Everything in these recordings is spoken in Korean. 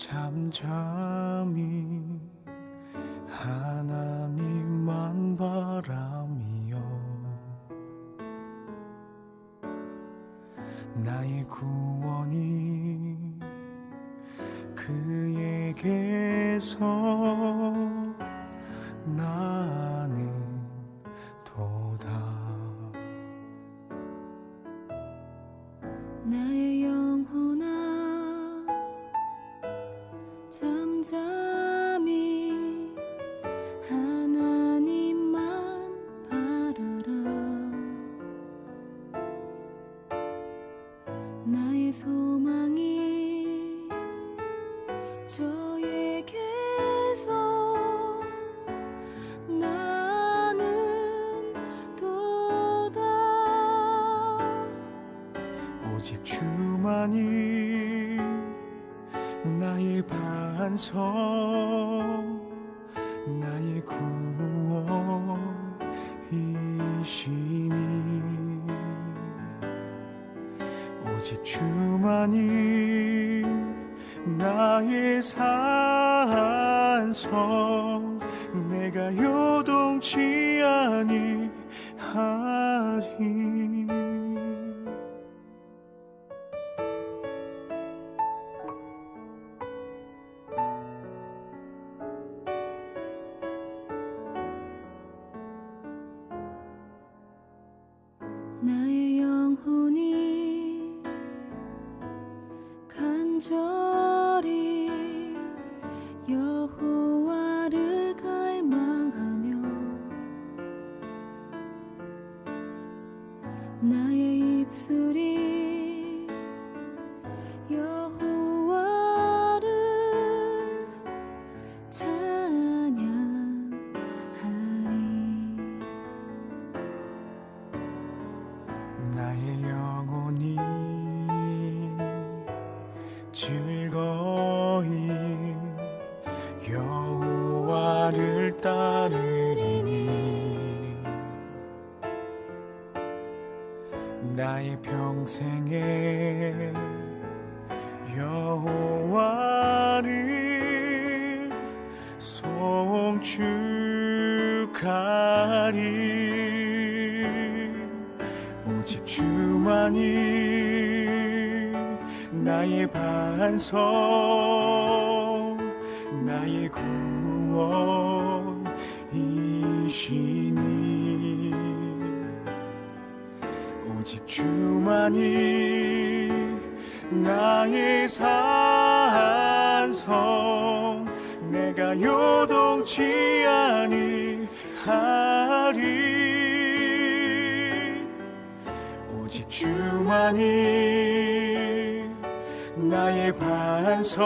잠잠히 하나님만 바라며 나의 구원이 그에게서 나는 도다. 나의 영혼아 잠잠히 하나님만 바라라. 나의 소망이 주에게서 나는 도다. 오직 주만이 나의 반석, 나의 구원이시니. 오직 주만이 나의 산성, 내가 요동치 아니하리. 나의 영혼이 간절히 여호와를 갈망하며 나의 입술이 여호와를 찬양하리. 나의 영혼이 즐거이 여호와를 따르리니. 나의 평생에 여호와를 송축하리. 오직 주만이 나의 반석, 나의 구원이시니. 오직 주만이 나의 산성, 내가 요동치 아니하리. 오직 주만이 나의 반석,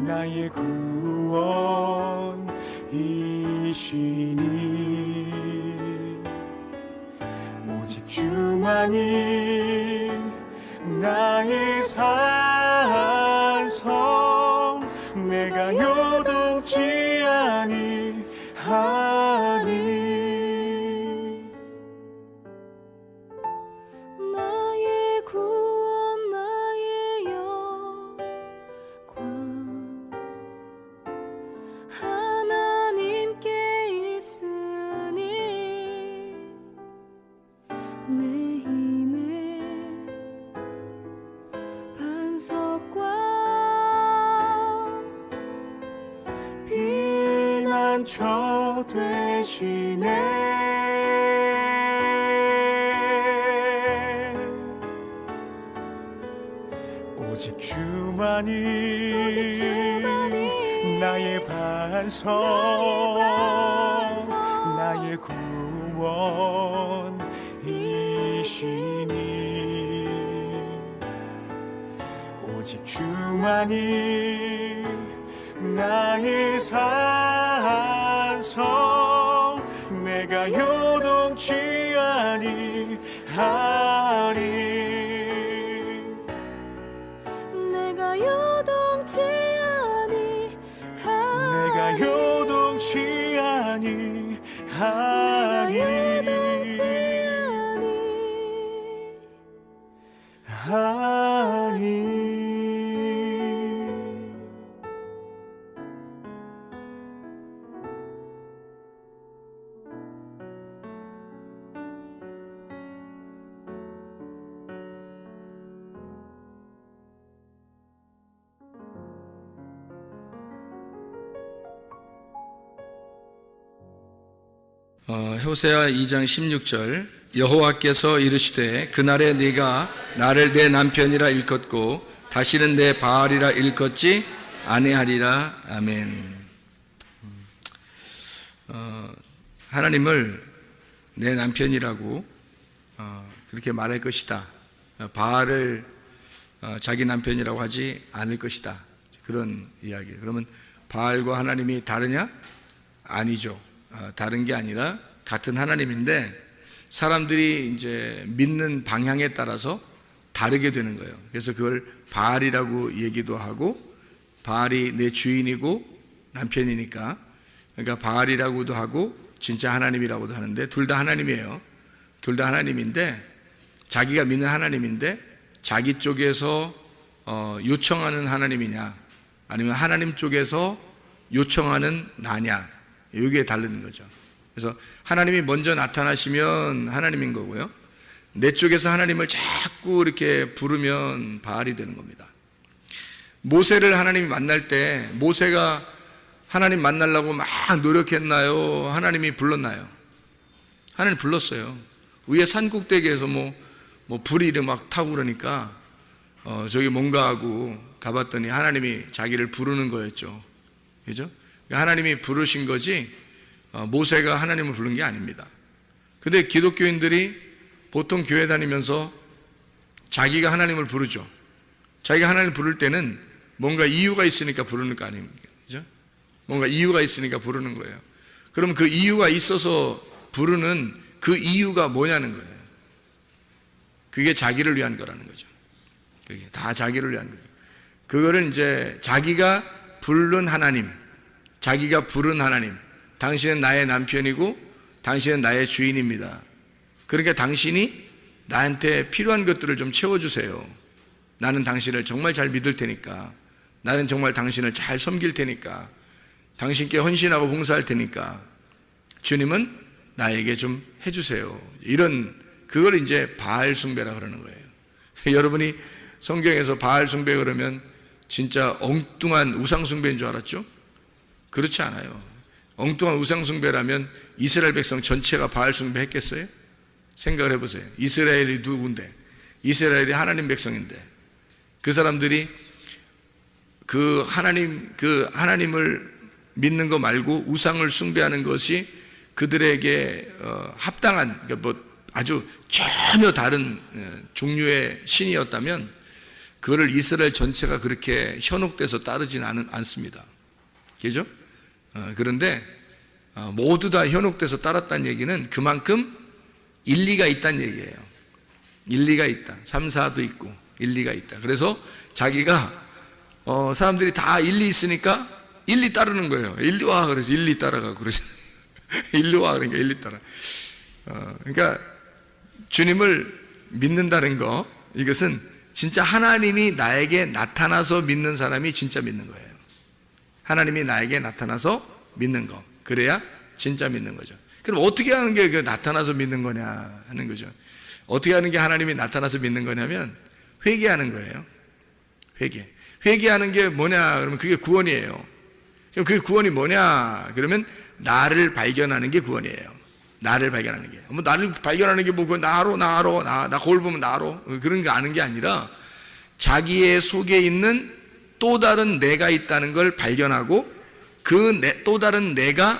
나의 구원이시니. 오직 주만이 나의 산성, 내가 요동치 아니하리. 나의 구원 나의 영광 하나님께 있으니 내 힘의 반석과 피난처 되시네. 오직 주만이 나의 반석, 나의 구원이시니. 오직 주만이 나의 산성, 내가 요동치 아니하리. 내가 요동치 내가 요동치 아니하리. 하리. 호세아 2장 16절 여호와께서 이르시되 그날에 네가 나를 내 남편이라 일컫고 다시는 내 바알이라 일컫지 아니하리라. 아멘. 하나님을 내 남편이라고 그렇게 말할 것이다. 바알을 자기 남편이라고 하지 않을 것이다. 그런 이야기. 그러면 바알과 하나님이 다르냐? 아니죠. 다른 게 아니라 같은 하나님인데 사람들이 이제 믿는 방향에 따라서 다르게 되는 거예요. 그래서 그걸 바알이라고 얘기도 하고, 바알이 내 주인이고 남편이니까, 그러니까 바알이라고도 하고 진짜 하나님이라고도 하는데 둘 다 하나님이에요. 둘 다 하나님인데 자기가 믿는 하나님인데 자기 쪽에서 요청하는 하나님이냐 아니면 하나님 쪽에서 요청하는 나냐, 이게 다른 거죠. 그래서 하나님이 먼저 나타나시면 하나님인 거고요, 내 쪽에서 하나님을 자꾸 이렇게 부르면 바알이 되는 겁니다. 모세를 하나님이 만날 때 모세가 하나님 만나려고 막 노력했나요? 하나님이 불렀나요? 하나님 불렀어요. 위에 산꼭대기에서 뭐 불이 막 타고 그러니까 저기 뭔가 하고 가봤더니 하나님이 자기를 부르는 거였죠. 그죠? 하나님이 부르신 거지 모세가 하나님을 부른 게 아닙니다. 근데 기독교인들이 보통 교회 다니면서 자기가 하나님을 부르죠. 자기가 하나님을 부를 때는 뭔가 이유가 있으니까 부르는 거 아닙니까? 그죠? 뭔가 이유가 있으니까 부르는 거예요. 그럼 그 이유가 있어서 부르는 그 이유가 뭐냐는 거예요. 그게 자기를 위한 거라는 거죠. 그게 다 자기를 위한 거예요. 그거를 이제 자기가 부른 하나님, 자기가 부른 하나님, 당신은 나의 남편이고 당신은 나의 주인입니다. 그러니까 당신이 나한테 필요한 것들을 좀 채워주세요. 나는 당신을 정말 잘 믿을 테니까, 나는 정말 당신을 잘 섬길 테니까, 당신께 헌신하고 봉사할 테니까 주님은 나에게 좀 해주세요. 이런, 그걸 이제 바알 숭배라 그러는 거예요. 여러분이 성경에서 바알 숭배 그러면 진짜 엉뚱한 우상 숭배인 줄 알았죠? 그렇지 않아요. 엉뚱한 우상 숭배라면 이스라엘 백성 전체가 바알 숭배 했겠어요? 생각을 해보세요. 이스라엘이 누군데? 이스라엘이 하나님 백성인데 그 사람들이 그 하나님을 믿는 거 말고 우상을 숭배하는 것이 그들에게 합당한, 그러니까 뭐 아주 전혀 다른 종류의 신이었다면 그거를 이스라엘 전체가 그렇게 현혹돼서 따르지는 않습니다. 그죠? 그런데 모두 다 현혹돼서 따랐다는 얘기는 그만큼 일리가 있다는 얘기예요. 일리가 있다. 3, 4도 있고 일리가 있다. 그래서 자기가 사람들이 다 일리 있으니까 일리 따르는 거예요. 일리 와, 그래서 일리 따라가고 그러잖아요. 일리 와, 그러니까 일리 따라. 그러니까 주님을 믿는다는 거, 이것은 진짜 하나님이 나에게 나타나서 믿는 사람이 진짜 믿는 거예요. 하나님이 나에게 나타나서 믿는 거, 그래야 진짜 믿는 거죠. 그럼 어떻게 하는 게 그 나타나서 믿는 거냐 하는 거죠. 어떻게 하는 게 하나님이 나타나서 믿는 거냐면 회개하는 거예요. 회개하는 게 뭐냐 그러면 그게 구원이에요. 그럼 그게 구원이 뭐냐 그러면 나를 발견하는 게 구원이에요. 나를 발견하는 게. 뭐 나를 발견하는 게 뭐 나 거울 보면 나 알아. 그런 거 아는 게 아니라 자기의 속에 있는 또 다른 내가 있다는 걸 발견하고 그 또 다른 내가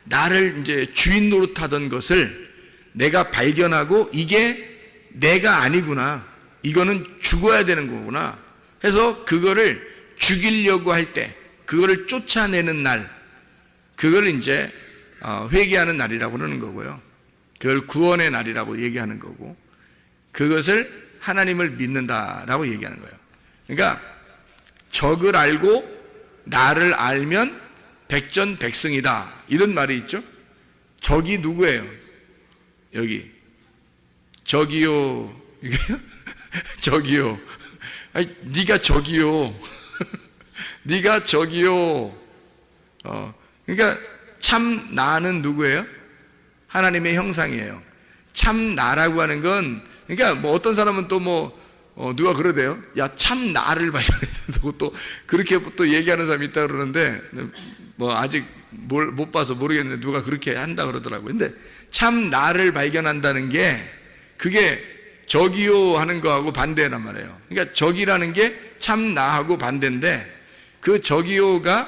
나를 이제 주인 노릇하던 것을 내가 발견하고 이게 내가 아니구나. 이거는 죽어야 되는 거구나. 해서 그거를 죽이려고 할 때, 그거를 쫓아내는 날, 그걸 이제 회개하는 날이라고 그러는 거고요. 그걸 구원의 날이라고 얘기하는 거고, 그것을 하나님을 믿는다라고 얘기하는 거예요. 그러니까 적을 알고 나를 알면 백전백승이다, 이런 말이 있죠. 적이 누구예요? 여기 적이요, 이게요? 적이요. 아니, 네가 적이요. 네가 적이요. 그러니까 참 나는 누구예요? 하나님의 형상이에요. 참 나라고 하는 건, 그러니까 뭐 어떤 사람은 또 누가 그러대요. 야, 참 나를 발견했다고 또 그렇게 또 얘기하는 사람이 있다 그러는데, 뭐 아직 못 봐서 모르겠는데 누가 그렇게 한다 그러더라고요. 근데 참 나를 발견한다는 게 그게 적이요 하는 거하고 반대란 말이에요. 그러니까 적이라는 게 참 나하고 반대인데 그 적이요가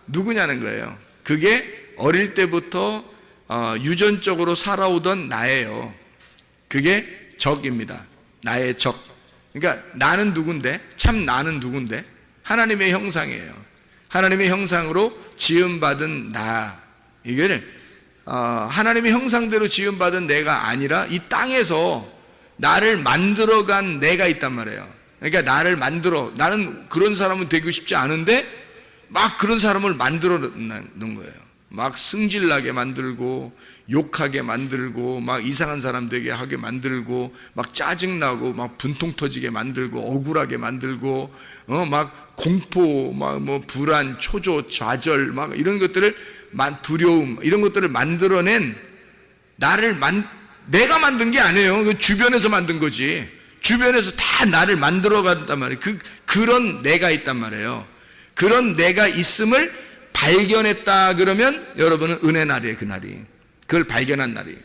누구냐는 거예요. 그게 어릴 때부터 유전적으로 살아오던 나예요. 그게 적입니다. 나의 적. 그러니까 나는 누군데? 참 나는 누군데? 하나님의 형상이에요. 하나님의 형상으로 지음받은 나. 이게 하나님의 형상대로 지음받은 내가 아니라 이 땅에서 나를 만들어간 내가 있단 말이에요. 그러니까 나를 나는 그런 사람은 되고 싶지 않은데 막 그런 사람을 만들어 놓은 거예요. 막 승질나게 만들고 욕하게 만들고 막 이상한 사람 되게 하게 만들고 막 짜증나고 막 분통 터지게 만들고 억울하게 만들고 막 공포 막 뭐 불안 초조 좌절 막 이런 것들을 두려움 이런 것들을 만들어낸 내가 만든 게 아니에요. 그 주변에서 만든 거지. 주변에서 다 나를 만들어 간단 말이에요. 그런 내가 있단 말이에요. 그런 내가 있음을 발견했다 그러면 여러분은 은혜 날이에요. 그날이. 그걸 발견한 날이.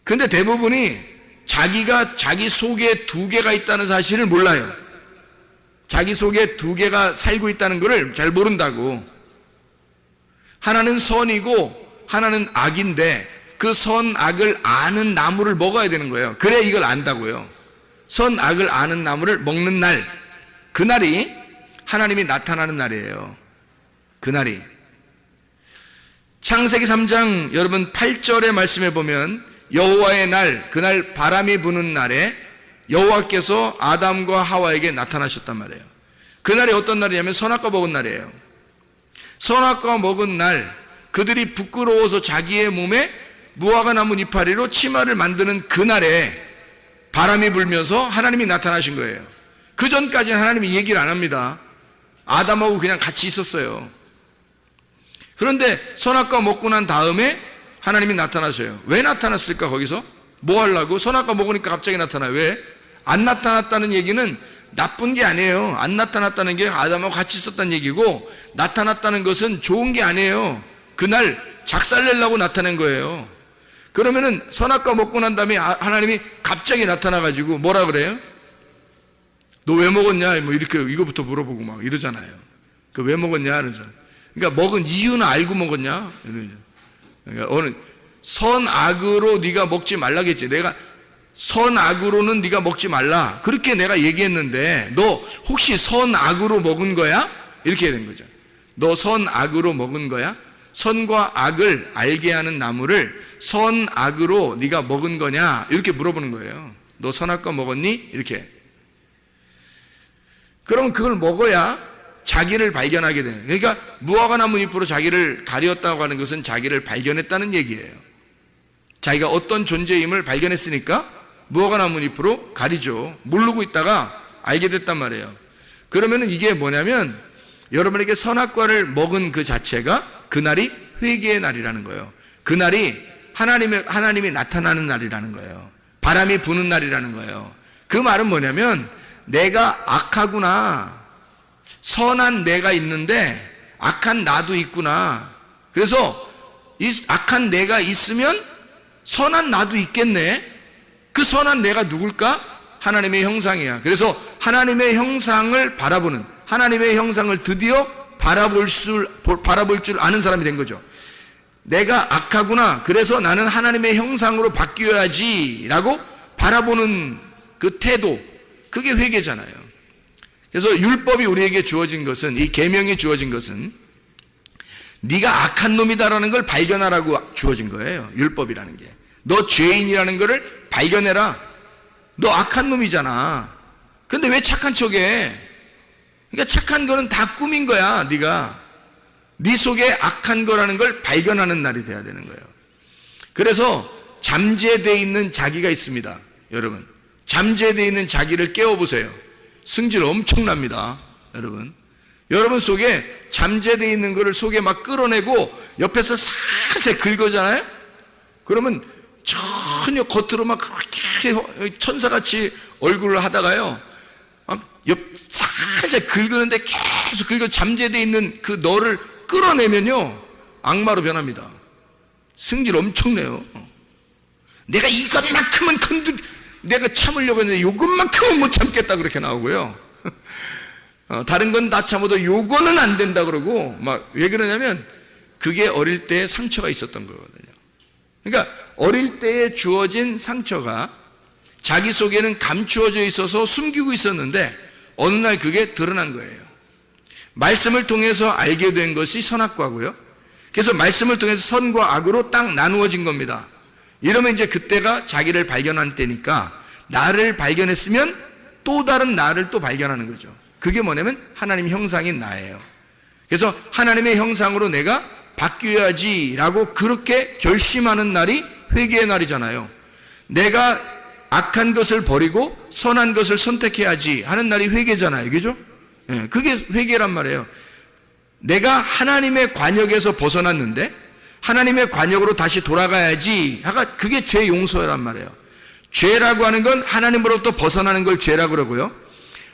근데 대부분이 자기가 자기 속에 두 개가 있다는 사실을 몰라요. 자기 속에 두 개가 살고 있다는 것을 잘 모른다고. 하나는 선이고 하나는 악인데 그 선악을 아는 나무를 먹어야 되는 거예요. 그래 이걸 안다고요. 선악을 아는 나무를 먹는 날, 그날이 하나님이 나타나는 날이에요. 그날이. 창세기 3장 여러분 8절의 말씀에 보면 여호와의 날, 그날 바람이 부는 날에 여호와께서 아담과 하와에게 나타나셨단 말이에요. 그날이 어떤 날이냐면 선악과 먹은 날이에요. 선악과 먹은 날, 그들이 부끄러워서 자기의 몸에 무화과 나무 이파리로 치마를 만드는 그날에 바람이 불면서 하나님이 나타나신 거예요. 그 전까지는 하나님이 얘기를 안 합니다. 아담하고 그냥 같이 있었어요. 그런데 선악과 먹고 난 다음에 하나님이 나타나셔요. 왜 나타났을까 거기서? 뭐 하려고? 선악과 먹으니까 갑자기 나타나요. 왜? 안 나타났다는 얘기는 나쁜 게 아니에요. 안 나타났다는 게 아담하고 같이 있었다는 얘기고, 나타났다는 것은 좋은 게 아니에요. 그날 작살내려고 나타낸 거예요. 그러면은 선악과 먹고 난 다음에 하나님이 갑자기 나타나가지고 뭐라 그래요? 너 왜 먹었냐? 뭐 이렇게 이거부터 물어보고 막 이러잖아요. 그 왜 먹었냐? 그러죠. 그러니까 먹은 이유는 알고 먹었냐? 그러니까 어느 선악으로 네가 먹지 말라겠지. 내가 선악으로는 네가 먹지 말라. 그렇게 내가 얘기했는데 너 혹시 선악으로 먹은 거야? 이렇게 된 거죠. 너 선악으로 먹은 거야? 선과 악을 알게 하는 나무를 선악으로 네가 먹은 거냐? 이렇게 물어보는 거예요. 너 선악과 먹었니? 이렇게. 그러면 그걸 먹어야 자기를 발견하게 돼요. 그러니까 무화과 나무 잎으로 자기를 가렸다고 하는 것은 자기를 발견했다는 얘기예요. 자기가 어떤 존재임을 발견했으니까 무화과 나무 잎으로 가리죠. 모르고 있다가 알게 됐단 말이에요. 그러면은 이게 뭐냐면 여러분에게 선악과를 먹은 그 자체가 그날이 회개의 날이라는 거예요. 그날이 하나님이 나타나는 날이라는 거예요. 바람이 부는 날이라는 거예요. 그 말은 뭐냐면 내가 악하구나. 선한 내가 있는데 악한 나도 있구나. 그래서 이 악한 내가 있으면 선한 나도 있겠네. 그 선한 내가 누굴까? 하나님의 형상이야. 그래서 하나님의 형상을 바라보는, 하나님의 형상을 드디어 바라볼 줄 아는 사람이 된 거죠. 내가 악하구나. 그래서 나는 하나님의 형상으로 바뀌어야지 라고 바라보는 그 태도, 그게 회개잖아요. 그래서 율법이 우리에게 주어진 것은, 이 계명이 주어진 것은 네가 악한 놈이다라는 걸 발견하라고 주어진 거예요. 율법이라는 게. 너 죄인이라는 거를 발견해라. 너 악한 놈이잖아. 근데 왜 착한 척해? 그러니까 착한 거는 다 꿈인 거야. 네가 네 속에 악한 거라는 걸 발견하는 날이 돼야 되는 거예요. 그래서 잠재되어 있는 자기가 있습니다. 여러분, 잠재되어 있는 자기를 깨워보세요. 승질 엄청납니다. 여러분 속에 잠재되어 있는 거를 속에 막 끌어내고 옆에서 살살 긁어잖아요. 그러면 전혀 겉으로 막 그렇게 천사같이 얼굴을 하다가요, 살살 긁는데 계속 긁어 잠재되어 있는 그 너를 끌어내면요, 악마로 변합니다. 승질 엄청 내요. 내가 이것만큼은 내가 참으려고 했는데 이것만큼은 못 참겠다 그렇게 나오고요. 다른 건 다 참아도 요거는 안 된다 그러고 막 왜 그러냐면 그게 어릴 때 상처가 있었던 거거든요. 그러니까 어릴 때에 주어진 상처가 자기 속에는 감추어져 있어서 숨기고 있었는데 어느 날 그게 드러난 거예요. 말씀을 통해서 알게 된 것이 선악과고요. 그래서 말씀을 통해서 선과 악으로 딱 나누어진 겁니다. 이러면 이제 그때가 자기를 발견한 때니까 나를 발견했으면 또 다른 나를 또 발견하는 거죠. 그게 뭐냐면 하나님의 형상인 나예요. 그래서 하나님의 형상으로 내가 바뀌어야지라고 그렇게 결심하는 날이 회개의 날이잖아요. 내가 악한 것을 버리고 선한 것을 선택해야지 하는 날이 회개잖아요. 그죠? 그게 회개란 말이에요. 내가 하나님의 관역에서 벗어났는데 하나님의 관역으로 다시 돌아가야지. 그게 죄 용서란 말이에요. 죄라고 하는 건 하나님으로부터 벗어나는 걸 죄라고 그러고요.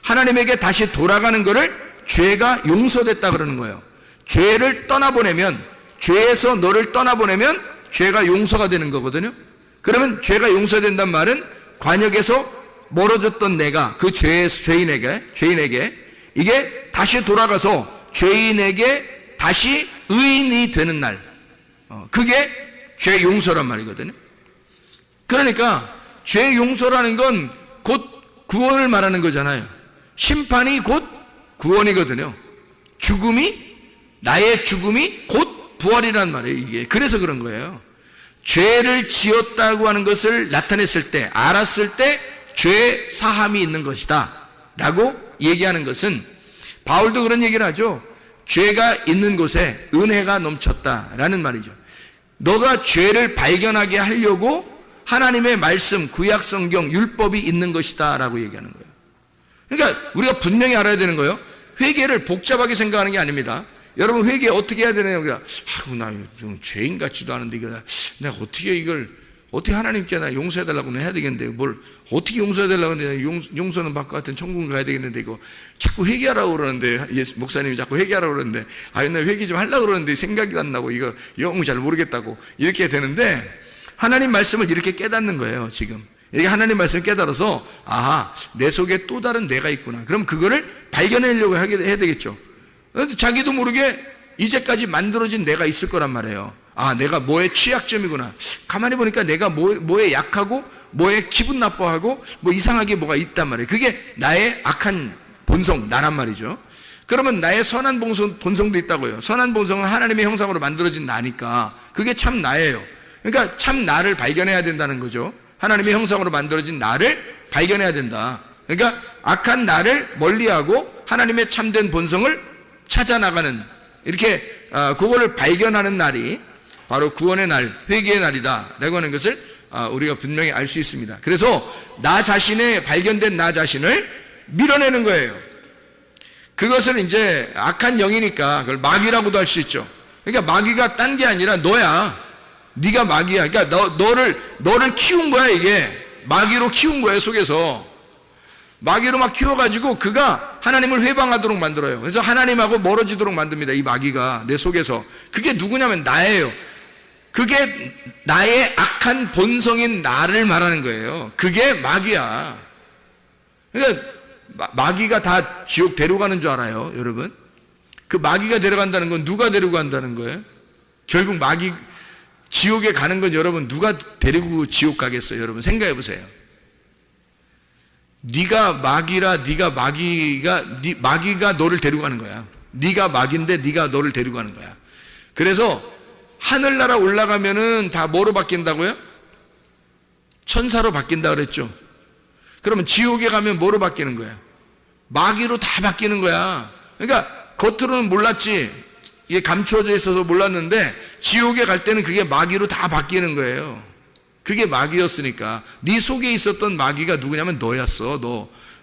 하나님에게 다시 돌아가는 거를 죄가 용서됐다 그러는 거예요. 죄를 떠나보내면, 죄에서 너를 떠나보내면 죄가 용서가 되는 거거든요. 그러면 죄가 용서된단 말은 관역에서 멀어졌던 내가 그 죄인에게 이게 다시 돌아가서 죄인에게 다시 의인이 되는 날, 그게 죄 용서란 말이거든요. 그러니까 죄 용서라는 건 곧 구원을 말하는 거잖아요. 심판이 곧 구원이거든요. 나의 죽음이 곧 부활이란 말이에요. 이게 그래서 그런 거예요. 죄를 지었다고 하는 것을 나타냈을 때, 알았을 때 죄 사함이 있는 것이다 라고 얘기하는 것은, 바울도 그런 얘기를 하죠. 죄가 있는 곳에 은혜가 넘쳤다라는 말이죠. 너가 죄를 발견하게 하려고 하나님의 말씀, 구약 성경, 율법이 있는 것이다 라고 얘기하는 거예요. 그러니까 우리가 분명히 알아야 되는 거예요. 회개를 복잡하게 생각하는 게 아닙니다. 여러분, 회개 어떻게 해야 되느냐? 나 죄인 같지도 않은데 내가 어떻게 하나님께 나 용서해달라고는 해야 되겠는데 뭘 어떻게 용서해달라고 하는데 용서는 받고 같은 천국 가야 되겠는데 이거 자꾸 회개하라고 그러는데, 목사님이 자꾸 회개하라고 그러는데 나 회개 좀 하려고 그러는데 생각이 안 나고 이거 영 잘 모르겠다고 이렇게 되는데, 하나님 말씀을 이렇게 깨닫는 거예요. 지금 이게 하나님 말씀을 깨달아서 내 속에 또 다른 내가 있구나. 그럼 그거를 발견하려고 해야 되겠죠. 자기도 모르게 이제까지 만들어진 내가 있을 거란 말이에요. 내가 뭐에 취약점이구나. 가만히 보니까 내가 뭐에 약하고 뭐에 기분 나빠하고 뭐 이상하게 뭐가 있단 말이에요. 그게 나의 악한 본성, 나란 말이죠. 그러면 나의 선한 본성도 있다고요. 선한 본성은 하나님의 형상으로 만들어진 나니까 그게 참 나예요. 그러니까 참 나를 발견해야 된다는 거죠. 하나님의 형상으로 만들어진 나를 발견해야 된다. 그러니까 악한 나를 멀리하고 하나님의 참된 본성을 찾아나가는, 이렇게 그거를 발견하는 날이 바로 구원의 날, 회개의 날이다 라고 하는 것을 우리가 분명히 알 수 있습니다. 그래서 발견된 나 자신을 밀어내는 거예요. 그것을 이제 악한 영이니까 그걸 마귀라고도 할 수 있죠. 그러니까 마귀가 딴 게 아니라 너야. 네가 마귀야. 그러니까 너를 키운 거야. 이게 마귀로 키운 거예요. 속에서 마귀로 막 키워가지고 그가 하나님을 회방하도록 만들어요. 그래서 하나님하고 멀어지도록 만듭니다. 이 마귀가 내 속에서. 그게 누구냐면 나예요. 그게 나의 악한 본성인 나를 말하는 거예요. 그게 마귀야. 그러니까 마귀가 다 지옥 데려가는 줄 알아요, 여러분? 그 마귀가 데려간다는 건 누가 데리고 간다는 거예요? 결국 지옥에 가는 건 여러분 누가 데리고 지옥 가겠어요? 여러분 생각해 보세요. 네가 마귀라, 마귀가 너를 데리고 가는 거야. 네가 마귀인데 네가 너를 데리고 가는 거야. 그래서 하늘나라 올라가면은 다 뭐로 바뀐다고요? 천사로 바뀐다 그랬죠. 그러면 지옥에 가면 뭐로 바뀌는 거야? 마귀로 다 바뀌는 거야. 그러니까 겉으로는 몰랐지. 이게 감추어져 있어서 몰랐는데 지옥에 갈 때는 그게 마귀로 다 바뀌는 거예요. 그게 마귀였으니까. 네 속에 있었던 마귀가 누구냐면 너였어.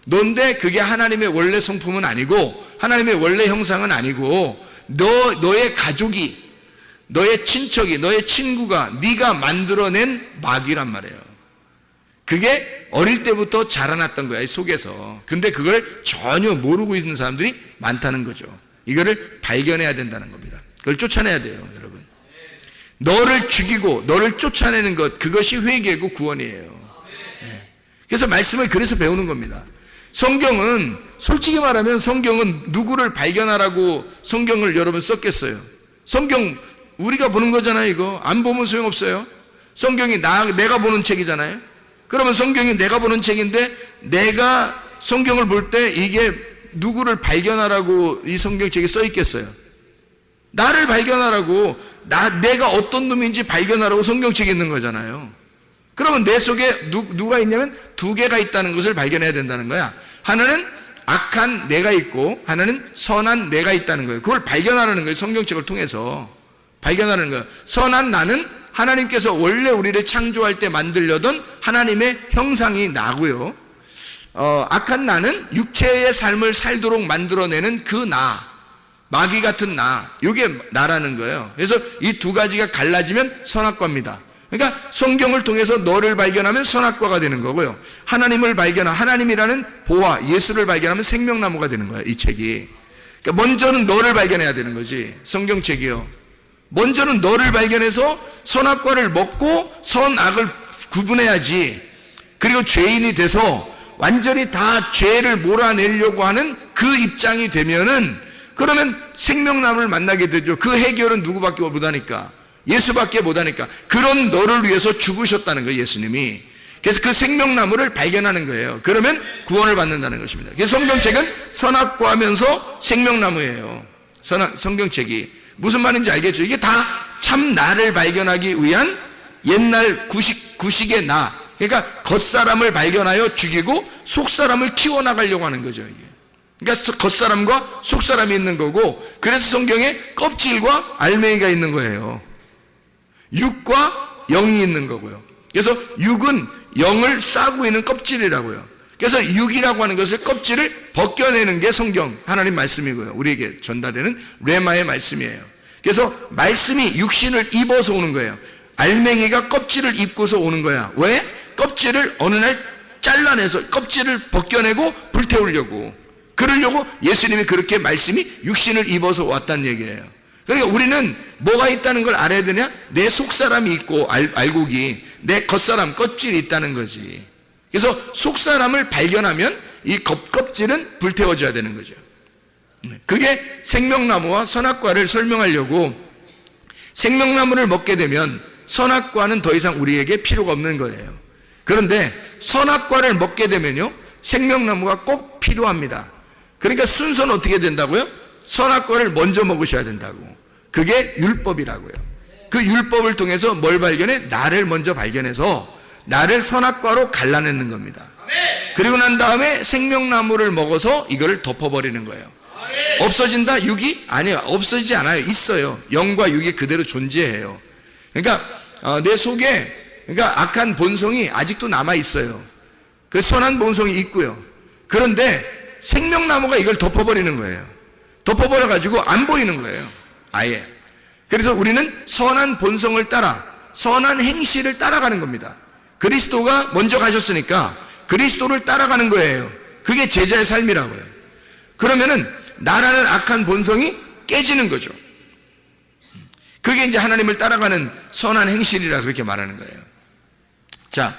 너인데 그게 하나님의 원래 성품은 아니고 하나님의 원래 형상은 아니고 너의 가족이, 너의 친척이, 너의 친구가 네가 만들어낸 마귀란 말이에요. 그게 어릴 때부터 자라났던 거야, 이 속에서. 근데 그걸 전혀 모르고 있는 사람들이 많다는 거죠. 이거를 발견해야 된다는 겁니다. 그걸 쫓아내야 돼요, 여러분. 너를 죽이고 너를 쫓아내는 것, 그것이 회개고 구원이에요. 그래서 말씀을 그래서 배우는 겁니다. 성경은 솔직히 말하면 성경은 누구를 발견하라고 성경을 여러분 썼겠어요? 성경 우리가 보는 거잖아요. 이거 안 보면 소용없어요. 성경이 내가 보는 책이잖아요. 그러면 성경이 내가 보는 책인데 내가 성경을 볼 때 이게 누구를 발견하라고 이 성경책에 써 있겠어요? 나를 발견하라고, 내가 어떤 놈인지 발견하라고 성경책에 있는 거잖아요. 그러면 내 속에 누가 있냐면 두 개가 있다는 것을 발견해야 된다는 거야. 하나는 악한 내가 있고 하나는 선한 내가 있다는 거예요. 그걸 발견하라는 거예요. 성경책을 통해서 발견하는 거예요. 선한 나는 하나님께서 원래 우리를 창조할 때 만들려던 하나님의 형상이 나고요. 악한 나는 육체의 삶을 살도록 만들어내는 그 나, 마귀 같은 나, 이게 나라는 거예요. 그래서 이 두 가지가 갈라지면 선악과입니다. 그러니까 성경을 통해서 너를 발견하면 선악과가 되는 거고요. 하나님을 발견하면, 하나님이라는 보화, 예수를 발견하면 생명나무가 되는 거예요. 이 책이. 그러니까 먼저는 너를 발견해야 되는 거지. 성경책이요. 먼저는 너를 발견해서 선악과를 먹고 선악을 구분해야지. 그리고 죄인이 돼서 완전히 다 죄를 몰아내려고 하는 그 입장이 되면은, 그러면 생명나무를 만나게 되죠. 그 해결은 누구밖에 못하니까, 예수밖에 못하니까. 그런 너를 위해서 죽으셨다는 거예요, 예수님이. 그래서 그 생명나무를 발견하는 거예요. 그러면 구원을 받는다는 것입니다. 그래서 성경책은 선악과하면서 생명나무예요. 성경책이 무슨 말인지 알겠죠? 이게 다 참 나를 발견하기 위한 옛날 구식의 나, 그러니까 겉사람을 발견하여 죽이고 속사람을 키워나가려고 하는 거죠. 이게. 그러니까 겉사람과 속사람이 있는 거고, 그래서 성경에 껍질과 알맹이가 있는 거예요. 육과 영이 있는 거고요. 그래서 육은 영을 싸고 있는 껍질이라고요. 그래서 육이라고 하는 것을, 껍질을 벗겨내는 게 성경, 하나님 말씀이고요. 우리에게 전달되는 레마의 말씀이에요. 그래서 말씀이 육신을 입어서 오는 거예요. 알맹이가 껍질을 입고서 오는 거야. 왜? 껍질을 어느 날 잘라내서 껍질을 벗겨내고 불태우려고, 그러려고 예수님이 그렇게 말씀이 육신을 입어서 왔다는 얘기예요. 그러니까 우리는 뭐가 있다는 걸 알아야 되냐? 내 속사람이 있고, 알곡이, 내 겉사람, 껍질이 있다는 거지. 그래서 속사람을 발견하면 이 껍질은 불태워져야 되는 거죠. 그게 생명나무와 선악과를 설명하려고, 생명나무를 먹게 되면 선악과는 더 이상 우리에게 필요가 없는 거예요. 그런데 선악과를 먹게 되면요, 생명나무가 꼭 필요합니다. 그러니까 순서는 어떻게 된다고요? 선악과를 먼저 먹으셔야 된다고. 그게 율법이라고요. 그 율법을 통해서 뭘 발견해? 나를 먼저 발견해서 나를 선악과로 갈라내는 겁니다. 그리고 난 다음에 생명나무를 먹어서 이거를 덮어버리는 거예요. 없어진다? 육이? 아니요, 없어지지 않아요. 있어요. 영과 육이 그대로 존재해요. 그러니까 내 속에, 그러니까 악한 본성이 아직도 남아 있어요. 그 선한 본성이 있고요. 그런데 생명나무가 이걸 덮어버리는 거예요. 덮어버려 가지고 안 보이는 거예요, 아예. 그래서 우리는 선한 본성을 따라, 선한 행실을 따라가는 겁니다. 그리스도가 먼저 가셨으니까 그리스도를 따라가는 거예요. 그게 제자의 삶이라고요. 그러면은 나라는 악한 본성이 깨지는 거죠. 그게 이제 하나님을 따라가는 선한 행실이라 그렇게 말하는 거예요. 자,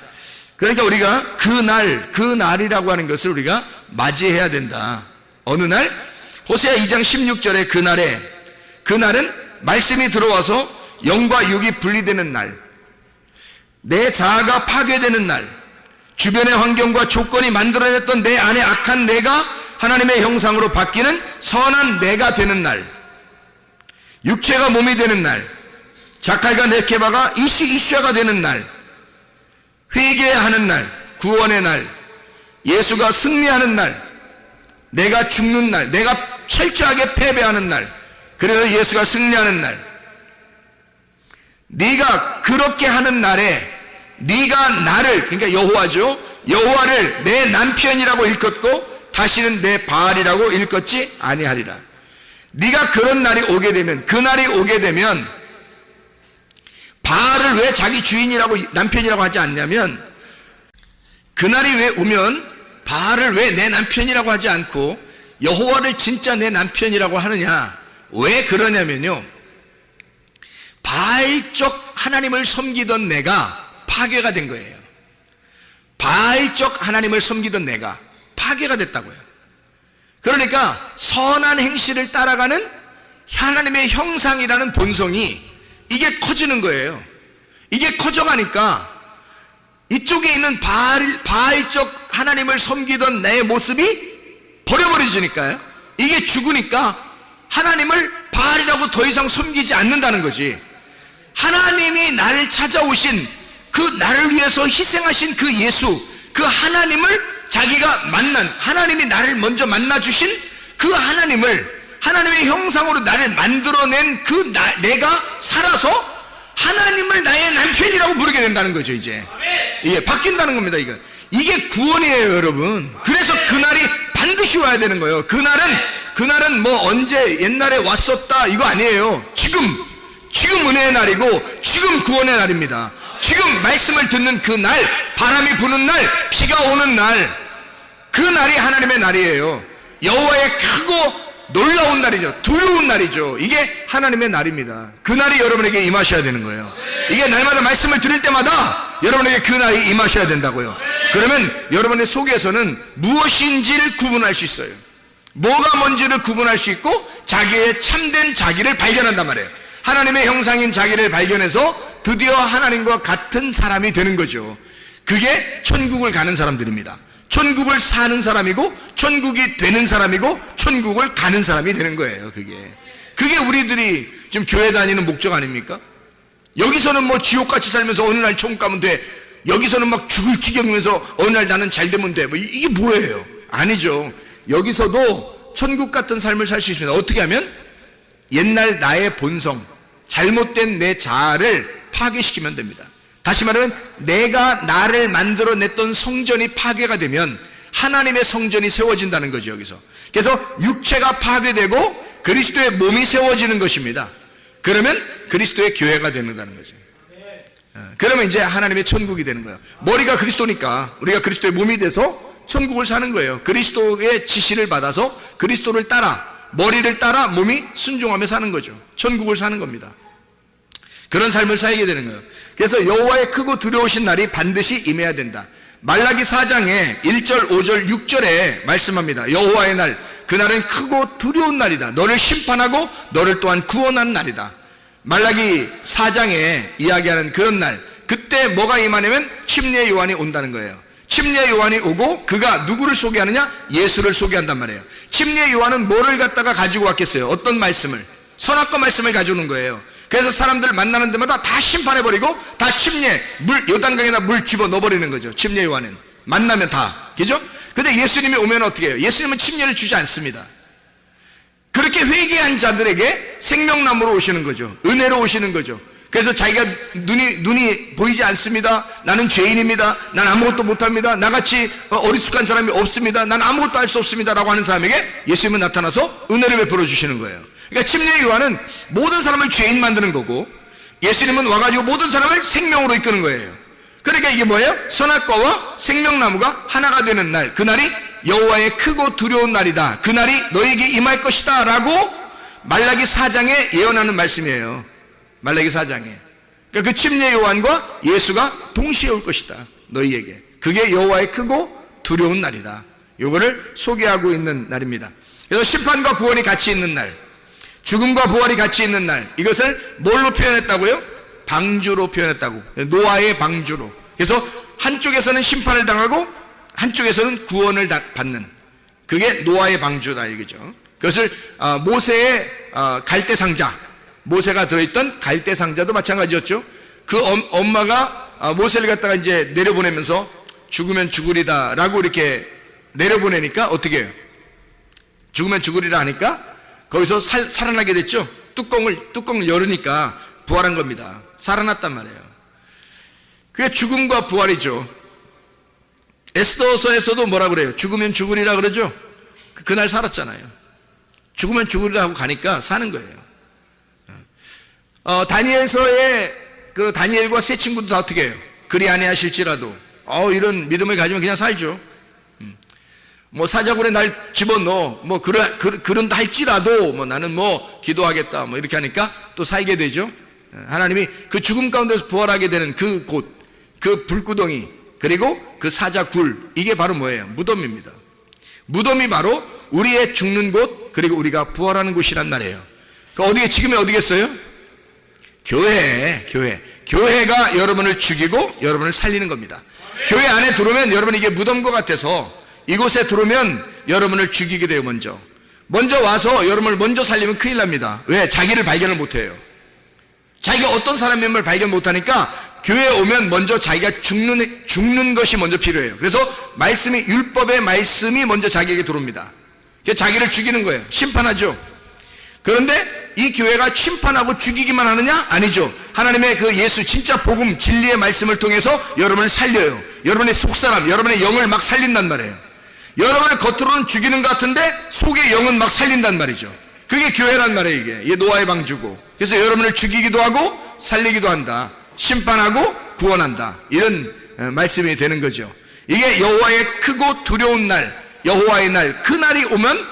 그러니까 우리가 그 날이라고 하는 것을 우리가 맞이해야 된다. 어느 날? 호세아 2장 16절에 그날은 말씀이 들어와서 영과 육이 분리되는 날, 내 자아가 파괴되는 날, 주변의 환경과 조건이 만들어냈던 내 안에 악한 내가 하나님의 형상으로 바뀌는 선한 내가 되는 날, 육체가 몸이 되는 날, 자칼과 네케바가 이슈아가 되는 날, 회개해야 하는 날, 구원의 날, 예수가 승리하는 날, 내가 죽는 날, 내가 철저하게 패배하는 날, 그래서 예수가 승리하는 날, 네가 그렇게 하는 날에 네가 나를, 그러니까 여호와죠, 여호와를 내 남편이라고 일컫고 다시는 내 바알이라고 일컫지 아니하리라. 네가 그런 날이 오게 되면, 그 날이 오게 되면 바알을 왜 자기 주인이라고, 남편이라고 하지 않냐면, 그 날이 왜 오면 바알을 왜 내 남편이라고 하지 않고 여호와를 진짜 내 남편이라고 하느냐? 왜 그러냐면요, 바알적 하나님을 섬기던 내가 파괴가 된 거예요. 바알적 하나님을 섬기던 내가 파괴가 됐다고요. 그러니까 선한 행실을 따라가는 하나님의 형상이라는 본성이 이게 커지는 거예요. 이게 커져가니까 이쪽에 있는 바알적 하나님을 섬기던 내 모습이 버려버려지니까요. 이게 죽으니까 하나님을 바알이라고 더 이상 섬기지 않는다는 거지. 하나님이 나를 찾아오신 그 나를 위해서 희생하신 그 예수, 그 하나님을 자기가 만난, 하나님이 나를 먼저 만나주신 그 하나님을, 하나님의 형상으로 나를 만들어낸 그 내가 살아서 하나님을 나의 남편이라고 부르게 된다는 거죠. 이제 이게 바뀐다는 겁니다. 이게 구원이에요, 여러분. 그래서 그날이 반드시 와야 되는 거예요. 그날은 뭐 언제 옛날에 왔었다 이거 아니에요. 지금 은혜의 날이고 지금 구원의 날입니다. 지금 말씀을 듣는 그 날, 바람이 부는 날, 비가 오는 날, 그 날이 하나님의 날이에요. 여호와의 크고 놀라운 날이죠. 두려운 날이죠. 이게 하나님의 날입니다. 그 날이 여러분에게 임하셔야 되는 거예요. 이게 날마다 말씀을 들을 때마다 여러분에게 그 날이 임하셔야 된다고요. 그러면 여러분의 속에서는 무엇인지를 구분할 수 있어요. 뭐가 뭔지를 구분할 수 있고 자기의 참된 자기를 발견한단 말이에요. 하나님의 형상인 자기를 발견해서 드디어 하나님과 같은 사람이 되는 거죠. 그게 천국을 가는 사람들입니다. 천국을 사는 사람이고 천국이 되는 사람이고 천국을 가는 사람이 되는 거예요. 그게 우리들이 지금 교회 다니는 목적 아닙니까? 여기서는 뭐 지옥같이 살면서 어느 날 천국 가면 돼. 여기서는 막 죽을 지경이면서 어느 날 나는 잘 되면 돼. 뭐 이게 뭐예요? 아니죠. 여기서도 천국 같은 삶을 살 수 있습니다. 어떻게 하면? 옛날 나의 본성, 잘못된 내 자아를 파괴시키면 됩니다. 다시 말하면 내가 나를 만들어냈던 성전이 파괴가 되면 하나님의 성전이 세워진다는 거죠. 여기서. 그래서 육체가 파괴되고 그리스도의 몸이 세워지는 것입니다. 그러면 그리스도의 교회가 된다는 거죠. 그러면 이제 하나님의 천국이 되는 거예요. 머리가 그리스도니까 우리가 그리스도의 몸이 돼서 천국을 사는 거예요. 그리스도의 지시를 받아서 그리스도를 따라, 머리를 따라 몸이 순종하며 사는 거죠. 천국을 사는 겁니다. 그런 삶을 살게 되는 거예요. 그래서 여호와의 크고 두려우신 날이 반드시 임해야 된다. 말라기 4장에 1절, 5절, 6절에 말씀합니다. 여호와의 날, 그날은 크고 두려운 날이다. 너를 심판하고 너를 또한 구원하는 날이다. 말라기 4장에 이야기하는 그런 날, 그때 뭐가 임하냐면 침례 요한이 온다는 거예요. 침례 요한이 오고 그가 누구를 소개하느냐? 예수를 소개한단 말이에요. 침례 요한은 뭐를 갖다가 가지고 왔겠어요? 어떤 말씀을? 선악과 말씀을 가져오는 거예요. 그래서 사람들 만나는 데마다 다 심판해버리고 다 침례, 요단강에다 물 집어 넣어버리는 거죠. 침례 요한은 만나면 다, 그죠? 근데 예수님이 오면 어떻게 해요? 예수님은 침례를 주지 않습니다. 그렇게 회개한 자들에게 생명나무로 오시는 거죠. 은혜로 오시는 거죠. 그래서 자기가 눈이 보이지 않습니다. 나는 죄인입니다. 난 아무것도 못합니다. 나같이 어리숙한 사람이 없습니다. 난 아무것도 할 수 없습니다. 라고 하는 사람에게 예수님은 나타나서 은혜를 베풀어 주시는 거예요. 그러니까 침례 요한은 모든 사람을 죄인 만드는 거고 예수님은 와가지고 모든 사람을 생명으로 이끄는 거예요. 그러니까 이게 뭐예요? 선악과와 생명나무가 하나가 되는 날, 그날이 여호와의 크고 두려운 날이다. 그날이 너에게 임할 것이다 라고 말라기 4장에 예언하는 말씀이에요. 말라기 4장에. 그러니까 그 침례 요한과 예수가 동시에 올 것이다. 너희에게. 그게 여호와의 크고 두려운 날이다. 요거를 소개하고 있는 날입니다. 그래서 심판과 구원이 같이 있는 날, 죽음과 부활이 같이 있는 날, 이것을 뭘로 표현했다고요? 방주로 표현했다고. 노아의 방주로. 그래서 한쪽에서는 심판을 당하고 한쪽에서는 구원을 받는, 그게 노아의 방주다 이거죠. 그것을 모세의 갈대상자, 모세가 들어있던 갈대상자도 마찬가지였죠. 그 엄마가 모세를 갖다가 이제 내려보내면서 죽으면 죽으리다 라고 이렇게 내려보내니까 어떻게 해요? 죽으면 죽으리라 하니까 거기서 살아나게 됐죠. 뚜껑을 열으니까 부활한 겁니다. 살아났단 말이에요. 그게 죽음과 부활이죠. 에스더서에서도 뭐라 그래요? 죽으면 죽으리라 그러죠. 그날 살았잖아요. 죽으면 죽으리라 하고 가니까 사는 거예요. 다니엘서의 그 다니엘과 세 친구도 다 어떻게 해요? 그리 아니하실지라도 이런 믿음을 가지면 그냥 살죠. 뭐 사자굴에 날 집어넣어 뭐 그런다 할지라도 뭐 나는 뭐 기도하겠다 뭐 이렇게 하니까 또 살게 되죠. 하나님이 그 죽음 가운데서 부활하게 되는 그 곳, 그 불구덩이, 그리고 그 사자굴, 이게 바로 뭐예요? 무덤입니다. 무덤이 바로 우리의 죽는 곳, 그리고 우리가 부활하는 곳이란 말이에요. 어디에, 지금이 어디겠어요? 교회가 여러분을 죽이고 여러분을 살리는 겁니다. 교회 안에 들어오면 여러분 이게 무덤과 같아서 이곳에 들어오면 여러분을 죽이게 돼요. 먼저 와서 여러분을 먼저 살리면 큰일 납니다. 왜? 자기를 발견을 못해요. 자기가 어떤 사람임을 발견 못하니까 교회에 오면 먼저 자기가 죽는 것이 먼저 필요해요. 그래서 율법의 말씀이 먼저 자기에게 들어옵니다. 자기를 죽이는 거예요. 심판하죠. 그런데 이 교회가 심판하고 죽이기만 하느냐? 아니죠. 하나님의 그 예수 진짜 복음 진리의 말씀을 통해서 여러분을 살려요. 여러분의 속사람, 여러분의 영을 막 살린단 말이에요. 여러분의 겉으로는 죽이는 것 같은데 속의 영은 막 살린단 말이죠. 그게 교회란 말이에요. 이게 노아의 방주고. 그래서 여러분을 죽이기도 하고 살리기도 한다. 심판하고 구원한다. 이런 말씀이 되는 거죠. 이게 여호와의 크고 두려운 날, 여호와의 날, 그 날이 오면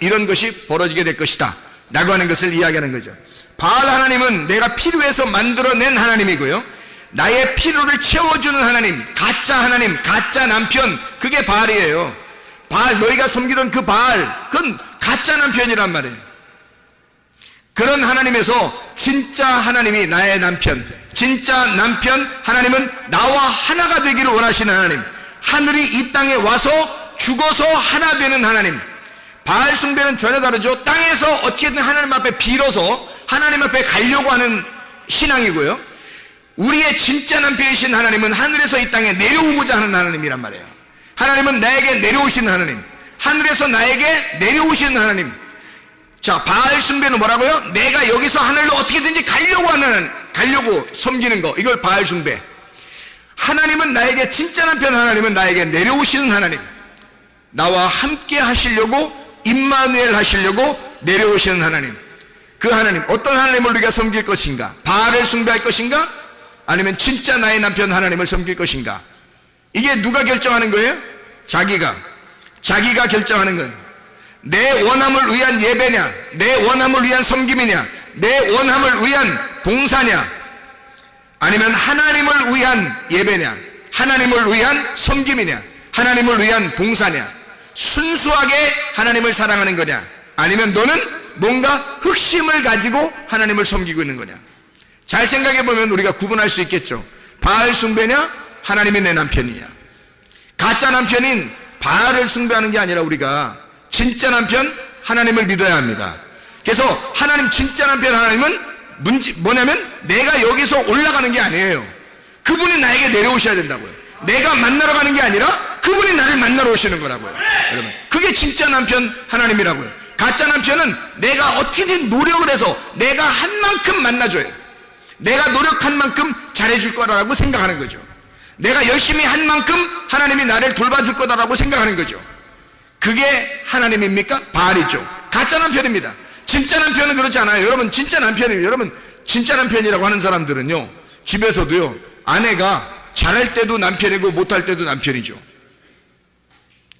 이런 것이 벌어지게 될 것이다 라고 하는 것을 이야기하는 거죠. 바알 하나님은 내가 필요해서 만들어낸 하나님이고요, 나의 필요를 채워주는 하나님, 가짜 하나님, 가짜 남편, 그게 바알이에요. 바알, 너희가 섬기던 그 바알, 그건 가짜 남편이란 말이에요. 그런 하나님에서 진짜 하나님이 나의 남편, 진짜 남편 하나님은 나와 하나가 되기를 원하시는 하나님, 하늘이 이 땅에 와서 죽어서 하나 되는 하나님. 바알 숭배는 전혀 다르죠. 땅에서 어떻게든 하나님 앞에 빌어서 하나님 앞에 가려고 하는 신앙이고요, 우리의 진짜 남편이신 하나님은 하늘에서 이 땅에 내려오고자 하는 하나님이란 말이에요. 하나님은 나에게 내려오시는 하나님, 하늘에서 나에게 내려오시는 하나님. 자, 바알 숭배는 뭐라고요? 내가 여기서 하늘로 어떻게든지 가려고 섬기는 거, 이걸 바알 숭배. 하나님은 나에게, 진짜 남편 하나님은 나에게 내려오시는 하나님, 나와 함께 하시려고, 임마누엘 하시려고 내려오시는 하나님. 그 하나님, 어떤 하나님을 우리가 섬길 것인가? 바알을 숭배할 것인가? 아니면 진짜 나의 남편 하나님을 섬길 것인가? 이게 누가 결정하는 거예요? 자기가 결정하는 거예요. 내 원함을 위한 예배냐, 내 원함을 위한 섬김이냐, 내 원함을 위한 봉사냐, 아니면 하나님을 위한 예배냐, 하나님을 위한 섬김이냐, 하나님을 위한 봉사냐, 순수하게 하나님을 사랑하는 거냐, 아니면 너는 뭔가 흑심을 가지고 하나님을 섬기고 있는 거냐. 잘 생각해 보면 우리가 구분할 수 있겠죠. 바알 숭배냐, 하나님이 내 남편이냐. 가짜 남편인 바알을 숭배하는 게 아니라 우리가 진짜 남편 하나님을 믿어야 합니다. 그래서 하나님, 진짜 남편 하나님은 뭐냐면 내가 여기서 올라가는 게 아니에요. 그분이 나에게 내려오셔야 된다고요. 내가 만나러 가는 게 아니라 그분이 나를 만나러 오시는 거라고요. 여러분, 그게 진짜 남편 하나님이라고요. 가짜 남편은 내가 어떻게든 노력을 해서 내가 한 만큼 만나줘요. 내가 노력한 만큼 잘해줄 거라고 생각하는 거죠. 내가 열심히 한 만큼 하나님이 나를 돌봐줄 거다라고 생각하는 거죠. 그게 하나님입니까? 바알이죠. 가짜 남편입니다. 진짜 남편은 그렇지 않아요. 여러분, 진짜 남편이에요. 여러분, 진짜 남편이라고 하는 사람들은요, 집에서도요, 아내가 잘할 때도 남편이고 못할 때도 남편이죠.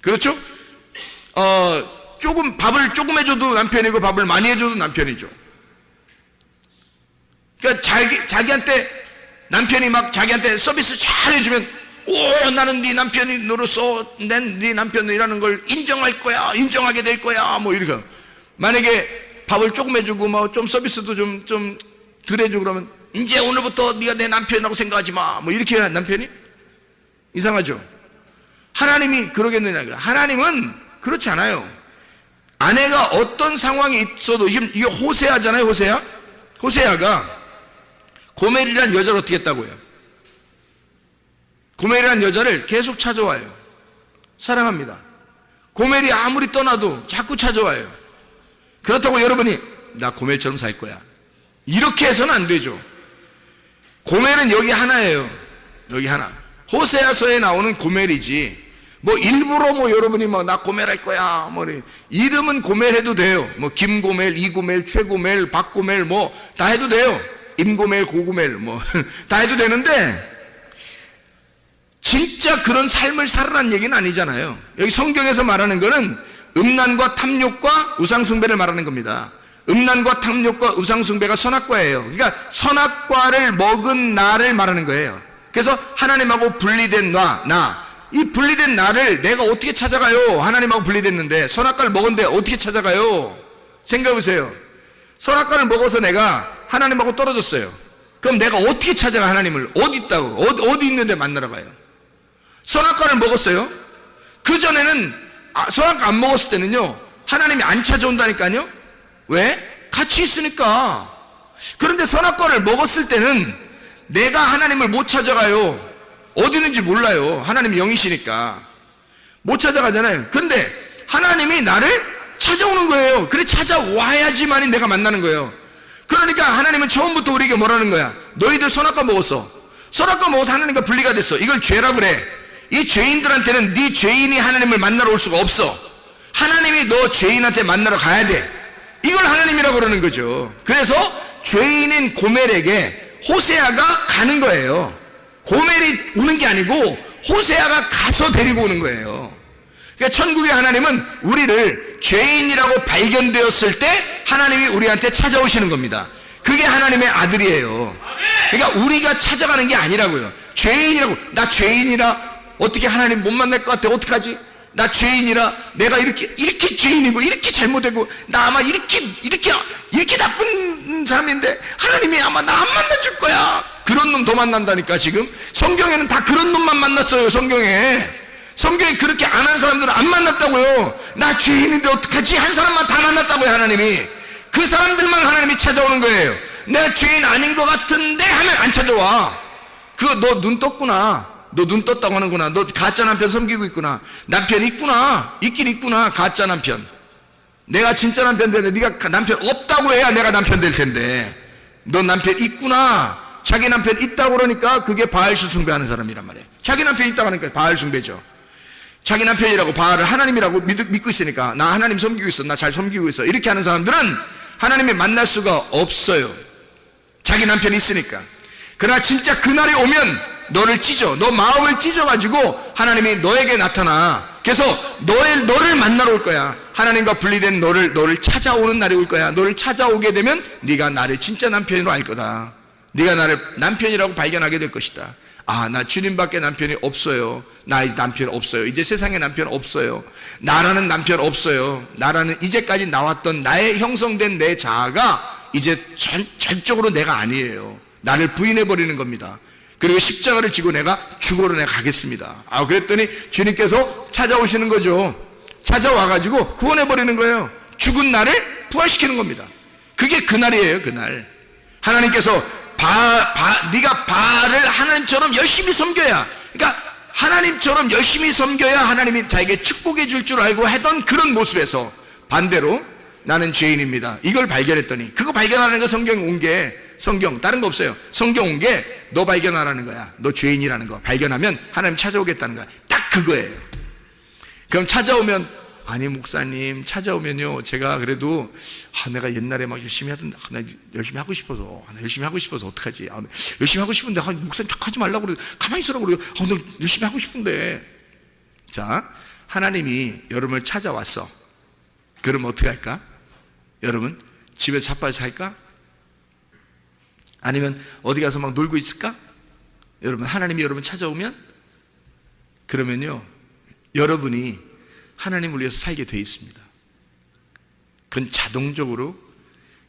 그렇죠? 밥을 조금 해줘도 남편이고 밥을 많이 해줘도 남편이죠. 그러니까 자기한테 남편이 막 자기한테 서비스 잘 해주면, 오, 나는 네 남편으로서 네 남편이라는 걸 인정할 거야, 인정하게 될 거야, 뭐 이렇게. 만약에 밥을 조금 해주고 뭐 좀 서비스도 좀 덜 해주고 그러면, 이제 오늘부터 네가 내 남편이라고 생각하지 마, 뭐 이렇게 해야 남편이? 이상하죠? 하나님이 그러겠느냐. 하나님은 그렇지 않아요. 아내가 어떤 상황이 있어도, 이게 호세아잖아요. 호세아가 고멜이라는 여자를 어떻게 했다고요? 고멜이라는 여자를 계속 찾아와요. 사랑합니다. 고멜이 아무리 떠나도 자꾸 찾아와요. 그렇다고 여러분이 나 고멜처럼 살 거야, 이렇게 해서는 안 되죠. 고멜은 여기 하나예요. 여기 하나. 호세아서에 나오는 고멜이지, 뭐 일부러 뭐 여러분이 뭐 나 고멜할 거야, 뭐 이름은 고멜해도 돼요. 뭐 김고멜, 이고멜, 최고멜, 박고멜 뭐 다 해도 돼요. 임고멜, 고고멜 뭐 다 해도 되는데, 진짜 그런 삶을 살으라는 얘기는 아니잖아요. 여기 성경에서 말하는 거는 음란과 탐욕과 우상숭배를 말하는 겁니다. 음란과 탐욕과 우상숭배가 선악과예요. 그러니까 선악과를 먹은 나를 말하는 거예요. 그래서 하나님하고 분리된 이 분리된 나를 내가 어떻게 찾아가요? 하나님하고 분리됐는데 선악과를 먹었는데 어떻게 찾아가요? 생각해보세요. 선악과를 먹어서 내가 하나님하고 떨어졌어요. 그럼 내가 어떻게 찾아가? 하나님을 어디 있다고? 어디 있는데 만나러 가요? 선악과를 먹었어요. 그 전에는 선악과 안 먹었을 때는요, 하나님이 안 찾아온다니까요. 왜? 같이 있으니까. 그런데 선악과를 먹었을 때는 내가 하나님을 못 찾아가요. 어디 있는지 몰라요. 하나님이 영이시니까 못 찾아가잖아요. 근데 하나님이 나를 찾아오는 거예요. 그래, 찾아와야지만이 내가 만나는 거예요. 그러니까 하나님은 처음부터 우리에게 뭐라는 거야? 너희들 선악과 먹었어. 선악과 먹어서 하나님과 분리가 됐어. 이걸 죄라 그래. 이 죄인들한테는 네 죄인이 하나님을 만나러 올 수가 없어. 하나님이 너 죄인한테 만나러 가야 돼. 이걸 하나님이라고 그러는 거죠. 그래서 죄인인 고멜에게 호세아가 가는 거예요. 고멜이 오는 게 아니고 호세아가 가서 데리고 오는 거예요. 그러니까 천국의 하나님은 우리를 죄인이라고 발견되었을 때 하나님이 우리한테 찾아오시는 겁니다. 그게 하나님의 아들이에요. 그러니까 우리가 찾아가는 게 아니라고요. 죄인이라고, 나 죄인이라 어떻게 하나님 못 만날 것 같아? 어떡하지? 나 죄인이라 내가 이렇게 죄인이고 이렇게 잘못되고 나 아마 이렇게 나쁜 사람인데 하나님이 아마 나 안 만나줄 거야. 그런 놈 더 만난다니까. 지금 성경에는 다 그런 놈만 만났어요. 성경에 그렇게 안 한 사람들은 안 만났다고요. 나 죄인인데 어떡하지? 한 사람만 다 만났다고요. 하나님이 그 사람들만 하나님이 찾아오는 거예요. 내가 죄인 아닌 것 같은데 하면 안 찾아와. 너 눈 떴구나. 너 눈 떴다고 하는구나. 너 가짜 남편 섬기고 있구나. 남편 있구나. 있긴 있구나. 가짜 남편. 내가 진짜 남편 되는데 네가 남편 없다고 해야 내가 남편 될 텐데. 너 남편 있구나. 자기 남편 있다고 그러니까 그게 바알수 숭배하는 사람이란 말이에요. 자기 남편 있다고 하니까 바알 숭배죠. 자기 남편이라고 바알을 하나님이라고 믿고 있으니까 나 하나님 섬기고 있어. 나 잘 섬기고 있어. 이렇게 하는 사람들은 하나님을 만날 수가 없어요. 자기 남편이 있으니까. 그러나 진짜 그날이 오면 너를 찢어. 너 마음을 찢어가지고 하나님이 너에게 나타나. 그래서 너를 만나러 올 거야. 하나님과 분리된 너를 찾아오는 날이 올 거야. 너를 찾아오게 되면 네가 나를 진짜 남편으로 알 거다. 네가 나를 남편이라고 발견하게 될 것이다. 아, 나 주님밖에 남편이 없어요. 나 남편 없어요. 이제 세상에 남편 없어요. 나라는 남편 없어요. 나라는 이제까지 나왔던 나의 형성된 내 자아가 이제 전적으로 내가 아니에요. 나를 부인해버리는 겁니다. 그리고 십자가를 지고 내가 죽으러 내가 가겠습니다. 그랬더니 주님께서 찾아오시는 거죠. 찾아와가지고 구원해버리는 거예요. 죽은 나를 부활시키는 겁니다. 그게 그날이에요. 그날 하나님께서 네가 바알을 하나님처럼 열심히 섬겨야, 그러니까 하나님처럼 열심히 섬겨야 하나님이 자에게 축복해 줄 줄 알고 하던 그런 모습에서 반대로 나는 죄인입니다. 이걸 발견했더니, 그거 발견하는 거 성경 다른 거 없어요. 성경 온 게 너 발견하라는 거야. 너 죄인이라는 거 발견하면 하나님 찾아오겠다는 거야. 딱 그거예요. 그럼 찾아오면, 아니 목사님 찾아오면요, 제가 그래도 내가 옛날에 막 열심히 하던, 나 열심히 하고 싶어서, 열심히 하고 싶어서 어떡하지? 열심히 하고 싶은데 목사님 하지 말라고 그래요. 가만히 있으라고 그래요. 나 열심히 하고 싶은데. 자, 하나님이 여러분을 찾아왔어. 그럼 어떻게 할까? 여러분 집에서 자빠져 살까? 아니면 어디 가서 막 놀고 있을까? 여러분, 하나님이 여러분 찾아오면, 그러면요, 여러분이 하나님을 위해서 살게 돼 있습니다. 그건 자동적으로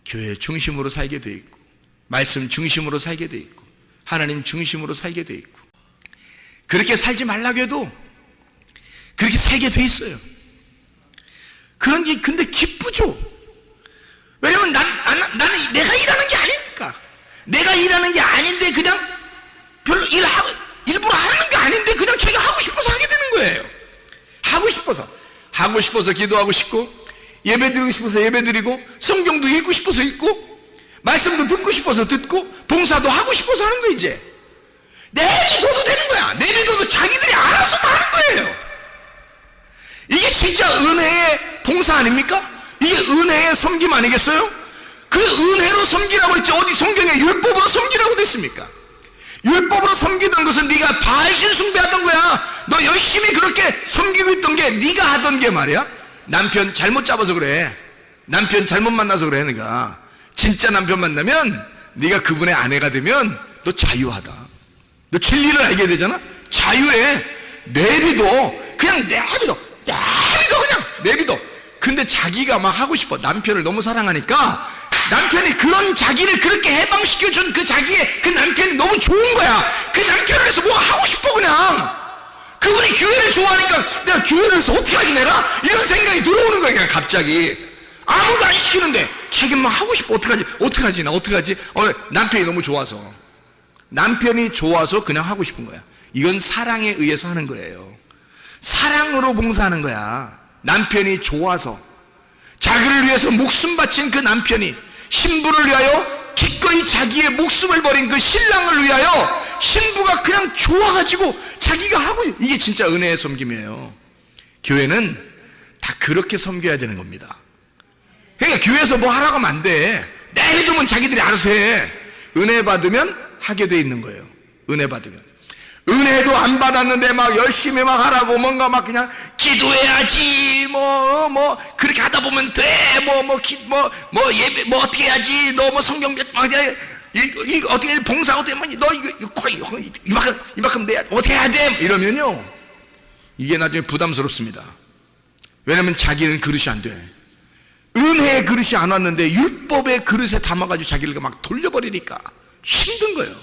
교회 중심으로 살게 돼 있고, 말씀 중심으로 살게 돼 있고, 하나님 중심으로 살게 돼 있고, 그렇게 살지 말라고 해도 그렇게 살게 돼 있어요. 그런 게 근데 기쁘죠. 왜냐면 나는 내가 일하는 게 아니니까. 내가 일하는 게 아닌데 그냥 별로 일부러 하는 게 아닌데 그냥 자기가 하고 싶어서 하게 되는 거예요. 하고 싶어서 기도하고 싶고, 예배 드리고 싶어서 예배 드리고, 성경도 읽고 싶어서 읽고, 말씀도 듣고 싶어서 듣고, 봉사도 하고 싶어서 하는 거예요. 이제 내비둬도 되는 거야. 내비둬도 자기들이 알아서 다 하는 거예요. 이게 진짜 은혜의 봉사 아닙니까? 이게 은혜의 섬김 아니겠어요? 그 은혜로 섬기라고 했지, 어디 성경에 율법으로 섬기라고 됐습니까? 율법으로 섬기던 것은 네가 바알신 숭배하던 거야. 너 열심히 그렇게 섬기고 있던 게 네가 하던 게 말이야. 남편 잘못 잡아서 그래. 남편 잘못 만나서 그래. 네가 진짜 남편 만나면 네가 그분의 아내가 되면 너 자유하다. 너 진리를 알게 되잖아. 자유해. 내비둬. 그냥 내비둬. 그냥 내비둬. 근데 자기가 막 하고 싶어. 남편을 너무 사랑하니까 남편이 그런 자기를 그렇게 해방시켜준 그 자기의 그 남편이 너무 좋은 거야. 그 남편을 해서 뭐 하고 싶어. 그냥 그분이 교회를 좋아하니까 내가 교회를 해서 어떻게 하지 내가? 이런 생각이 들어오는 거야. 그냥 갑자기 아무도 안 시키는데 자기만 하고 싶어. 어떡하지 나 어떡하지? 남편이 너무 좋아서. 남편이 좋아서 그냥 하고 싶은 거야. 이건 사랑에 의해서 하는 거예요. 사랑으로 봉사하는 거야. 남편이 좋아서. 자기를 위해서 목숨 바친 그 남편이 신부를 위하여 기꺼이 자기의 목숨을 버린 그 신랑을 위하여 신부가 그냥 좋아가지고 자기가 하고, 이게 진짜 은혜의 섬김이에요. 교회는 다 그렇게 섬겨야 되는 겁니다. 그러니까 교회에서 뭐 하라고 하면 안 돼. 내비두면 자기들이 알아서 해. 은혜 받으면 하게 돼 있는 거예요. 은혜 받으면. 은혜도 안 받았는데 막 열심히 막 하라고 뭔가 막 그냥 기도해야지 뭐 그렇게 하다 보면 돼 예배 뭐 어떻게 해야지 너 뭐 성경 어떻게 봉사 어떻게 너 이거 거의 이만큼 내야 어떻게 해야 돼 이러면요 이게 나중에 부담스럽습니다. 왜냐면 자기는 그릇이 안 돼. 은혜의 그릇이 안 왔는데 율법의 그릇에 담아가지고 자기를 막 돌려버리니까 힘든 거예요.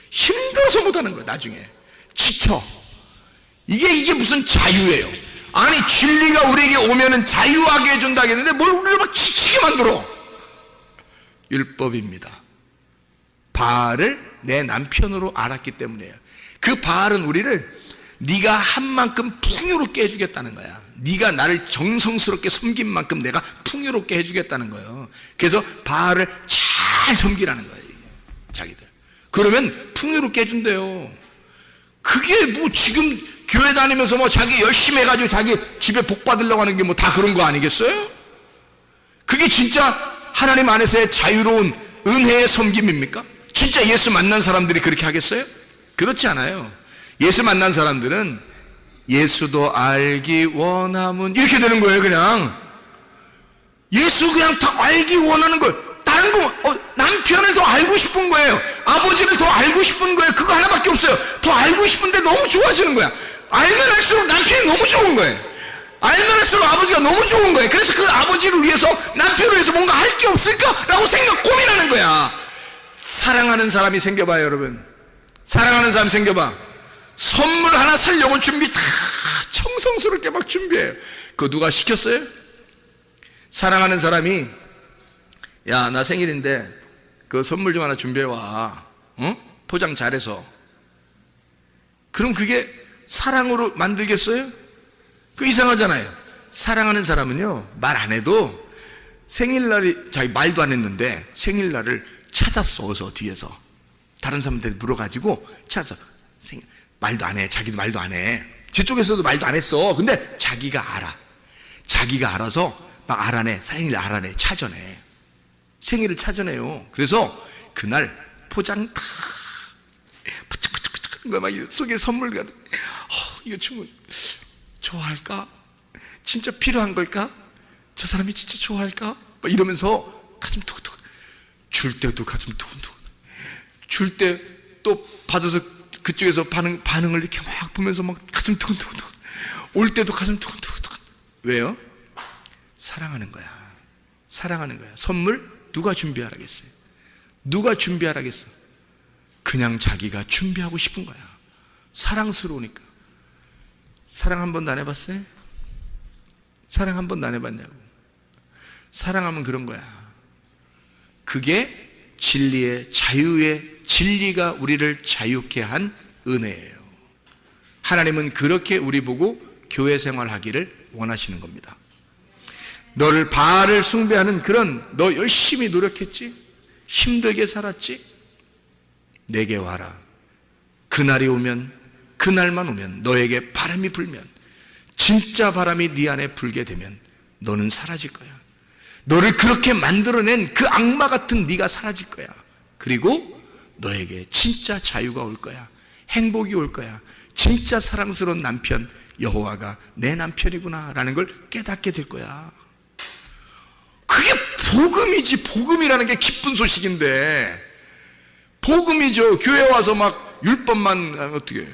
힘들어서 못하는 거예요. 나중에 지쳐. 이게 무슨 자유예요? 아니 진리가 우리에게 오면은 자유하게 해준다 했는데 뭘 우리를 막 지치게 만들어. 율법입니다. 바알을 내 남편으로 알았기 때문이에요. 그 바알은 우리를 네가 한 만큼 풍요롭게 해주겠다는 거야. 네가 나를 정성스럽게 섬긴 만큼 내가 풍요롭게 해주겠다는 거예요. 그래서 바알을 잘 섬기라는 거예요. 자기들. 그러면 풍요롭게 해준대요. 그게 뭐 지금 교회 다니면서 뭐 자기 열심히 해가지고 자기 집에 복 받으려고 하는 게 뭐 다 그런 거 아니겠어요? 그게 진짜 하나님 안에서의 자유로운 은혜의 섬김입니까? 진짜 예수 만난 사람들이 그렇게 하겠어요? 그렇지 않아요. 예수 만난 사람들은 예수도 알기 원함은 이렇게 되는 거예요. 그냥 예수 그냥 다 알기 원하는 거예요. 다른 거 남편을 더 알고 싶은 거예요. 아버지를 더 알고 싶은 거예요. 그거 하나밖에 없어요. 더 알고 싶은데 너무 좋아지는 거야. 알면 할수록 남편이 너무 좋은 거예요. 알면 할수록 아버지가 너무 좋은 거예요. 그래서 그 아버지를 위해서 남편을 위해서 뭔가 할 게 없을까라고 고민하는 거야. 사랑하는 사람이 생겨봐요. 여러분 사랑하는 사람 생겨봐. 선물 하나 사려고 준비 다 정성스럽게 막 준비해요. 그거 누가 시켰어요? 사랑하는 사람이 야, 나 생일인데 그 선물 좀 하나 준비해와. 포장 잘해서. 그럼 그게 사랑으로 만들겠어요? 그 이상하잖아요. 사랑하는 사람은요 말 안 해도 생일날이 자기 말도 안 했는데 생일날을 찾았어. 어서 뒤에서 다른 사람한테 물어가지고 찾아서 말도 안 해. 자기도 말도 안 해. 저쪽에서도 말도 안 했어. 근데 자기가 알아. 자기가 알아서 막 알아내. 생일 알아내. 찾아내. 생일을 찾아내요. 그래서 그날 포장 다 막 속에 선물 가득. 이거 친구 좋아할까? 진짜 필요한 걸까? 저 사람이 진짜 좋아할까? 막 이러면서 가슴 두근두근. 줄 때도 가슴 두근두근. 줄 때 또 받아서 그쪽에서 반응을 이렇게 막 보면서 막 가슴 두근두근. 올 때도 가슴 두근두근. 왜요? 사랑하는 거야. 사랑하는 거야. 선물 누가 준비하라겠어요? 누가 준비하라겠어? 그냥 자기가 준비하고 싶은 거야. 사랑스러우니까. 사랑 한 번도 안 해봤어요? 사랑 한 번도 안 해봤냐고. 사랑하면 그런 거야. 그게 진리의 자유의 진리가 우리를 자유케 한 은혜예요. 하나님은 그렇게 우리 보고 교회 생활하기를 원하시는 겁니다. 너를 바알을 숭배하는 그런 너 열심히 노력했지? 힘들게 살았지? 내게 와라. 그날이 오면 그날만 오면 너에게 바람이 불면 진짜 바람이 네 안에 불게 되면 너는 사라질 거야. 너를 그렇게 만들어낸 그 악마 같은 네가 사라질 거야. 그리고 너에게 진짜 자유가 올 거야. 행복이 올 거야. 진짜 사랑스러운 남편 여호와가 내 남편이구나 라는 걸 깨닫게 될 거야. 그게 복음이지. 복음이라는 게 기쁜 소식인데, 복음이죠. 교회 와서 막 율법만 어떻게 해요?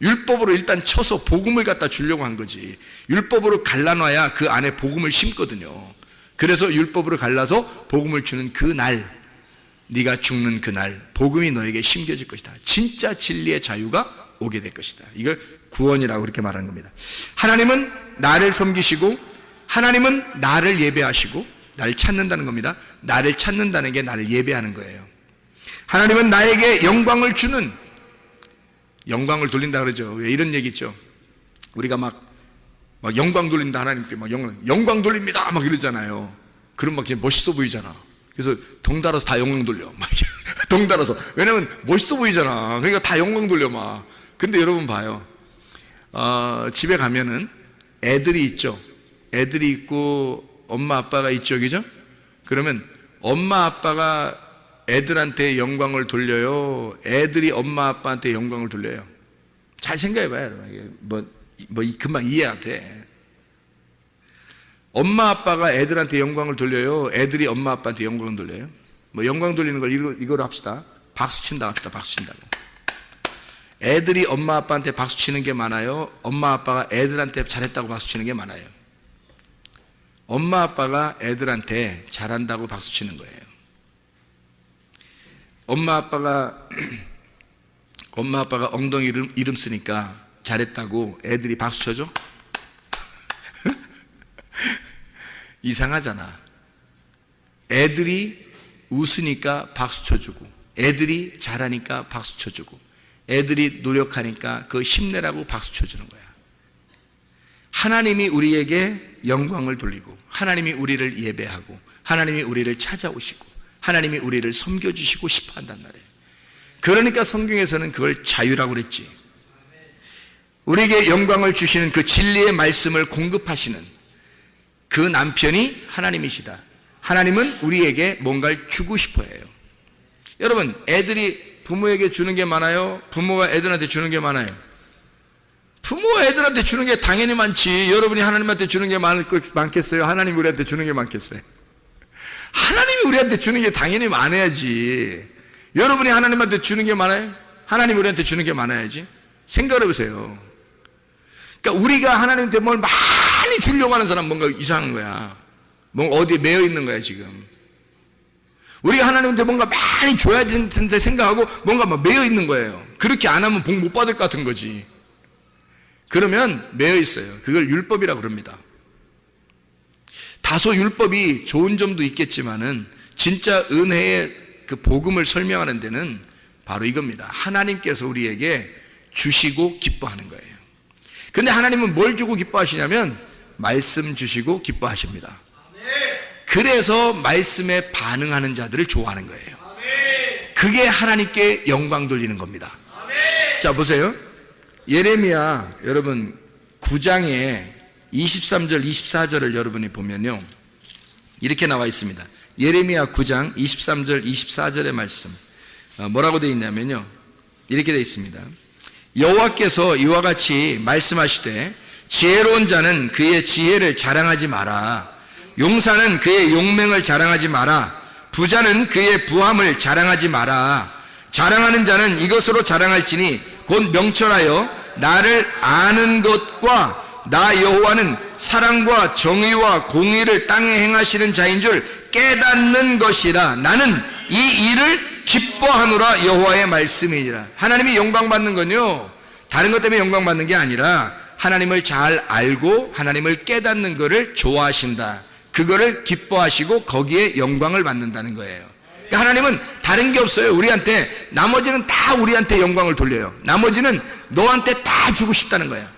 율법으로 일단 쳐서 복음을 갖다 주려고 한 거지. 율법으로 갈라놔야 그 안에 복음을 심거든요. 그래서 율법으로 갈라서 복음을 주는 그 날, 네가 죽는 그날 복음이 너에게 심겨질 것이다. 진짜 진리의 자유가 오게 될 것이다. 이걸 구원이라고 그렇게 말하는 겁니다. 하나님은 나를 섬기시고, 하나님은 나를 예배하시고, 나를 찾는다는 겁니다. 나를 찾는다는 게 나를 예배하는 거예요. 하나님은 나에게 영광을 주는, 영광을 돌린다 그러죠. 왜 이런 얘기 있죠? 우리가 막 영광 돌린다, 하나님께 막 영광 돌립니다 막 이러잖아요. 그럼 막 그냥 멋있어 보이잖아. 그래서 덩달아서 다 영광 돌려. 막 덩달아서. 왜냐면 멋있어 보이잖아. 그러니까 다 영광 돌려 막. 근데 여러분 봐요. 집에 가면은 애들이 있죠. 애들이 있고 엄마 아빠가 있죠, 그죠? 그러면 엄마 아빠가 애들한테 영광을 돌려요? 애들이 엄마 아빠한테 영광을 돌려요? 잘 생각해봐요, 여러분. 금방 이해가 돼. 엄마 아빠가 애들한테 영광을 돌려요? 애들이 엄마 아빠한테 영광을 돌려요? 영광 돌리는 걸 이거로 합시다. 박수 친다 합시다. 박수 친다고. 애들이 엄마 아빠한테 박수 치는 게 많아요? 엄마 아빠가 애들한테 잘했다고 박수 치는 게 많아요? 엄마 아빠가 애들한테 잘한다고 박수 치는 거예요. 엄마 아빠가 엉덩이 이름 쓰니까 잘했다고 애들이 박수 쳐줘? 이상하잖아. 애들이 웃으니까 박수 쳐주고, 애들이 잘하니까 박수 쳐주고, 애들이 노력하니까 그 힘내라고 박수 쳐주는 거야. 하나님이 우리에게 영광을 돌리고, 하나님이 우리를 예배하고, 하나님이 우리를 찾아오시고, 하나님이 우리를 섬겨주시고 싶어 한단 말이에요. 그러니까 성경에서는 그걸 자유라고 그랬지. 우리에게 영광을 주시는 그 진리의 말씀을 공급하시는 그 남편이 하나님이시다. 하나님은 우리에게 뭔가를 주고 싶어 해요. 여러분, 애들이 부모에게 주는 게 많아요? 부모가 애들한테 주는 게 많아요? 부모가 애들한테 주는 게 당연히 많지. 여러분이 하나님한테 주는 게 많겠어요? 하나님이 우리한테 주는 게 많겠어요? 하나님이 우리한테 주는 게 당연히 많아야지. 여러분이 하나님한테 주는 게 많아요? 하나님이 우리한테 주는 게 많아야지. 생각을 해보세요. 그러니까 우리가 하나님한테 뭘 많이 주려고 하는 사람 뭔가 이상한 거야. 뭔가 어디에 매여 있는 거야 지금. 우리가 하나님한테 뭔가 많이 줘야 되는데 생각하고 뭔가 막 매여 있는 거예요. 그렇게 안 하면 복 못 받을 것 같은 거지. 그러면 매여 있어요. 그걸 율법이라고 그럽니다. 다소 율법이 좋은 점도 있겠지만은 진짜 은혜의 그 복음을 설명하는 데는 바로 이겁니다. 하나님께서 우리에게 주시고 기뻐하는 거예요. 근데 하나님은 뭘 주고 기뻐하시냐면 말씀 주시고 기뻐하십니다. 그래서 말씀에 반응하는 자들을 좋아하는 거예요. 그게 하나님께 영광 돌리는 겁니다. 자, 보세요. 예레미야 여러분 9장에 23절 24절을 여러분이 보면요, 이렇게 나와 있습니다. 예레미야 9장 23절 24절의 말씀 뭐라고 되어 있냐면요, 이렇게 되어 있습니다. 여호와께서 이와 같이 말씀하시되 지혜로운 자는 그의 지혜를 자랑하지 마라. 용사는 그의 용맹을 자랑하지 마라. 부자는 그의 부함을 자랑하지 마라. 자랑하는 자는 이것으로 자랑할지니 곧 명철하여 나를 아는 것과 나 여호와는 사랑과 정의와 공의를 땅에 행하시는 자인 줄 깨닫는 것이라. 나는 이 일을 기뻐하노라. 여호와의 말씀이니라. 하나님이 영광 받는 건요, 다른 것 때문에 영광 받는 게 아니라 하나님을 잘 알고 하나님을 깨닫는 것을 좋아하신다. 그거를 기뻐하시고 거기에 영광을 받는다는 거예요. 그러니까 하나님은 다른 게 없어요. 우리한테 나머지는 다 우리한테 영광을 돌려요. 나머지는 너한테 다 주고 싶다는 거예요.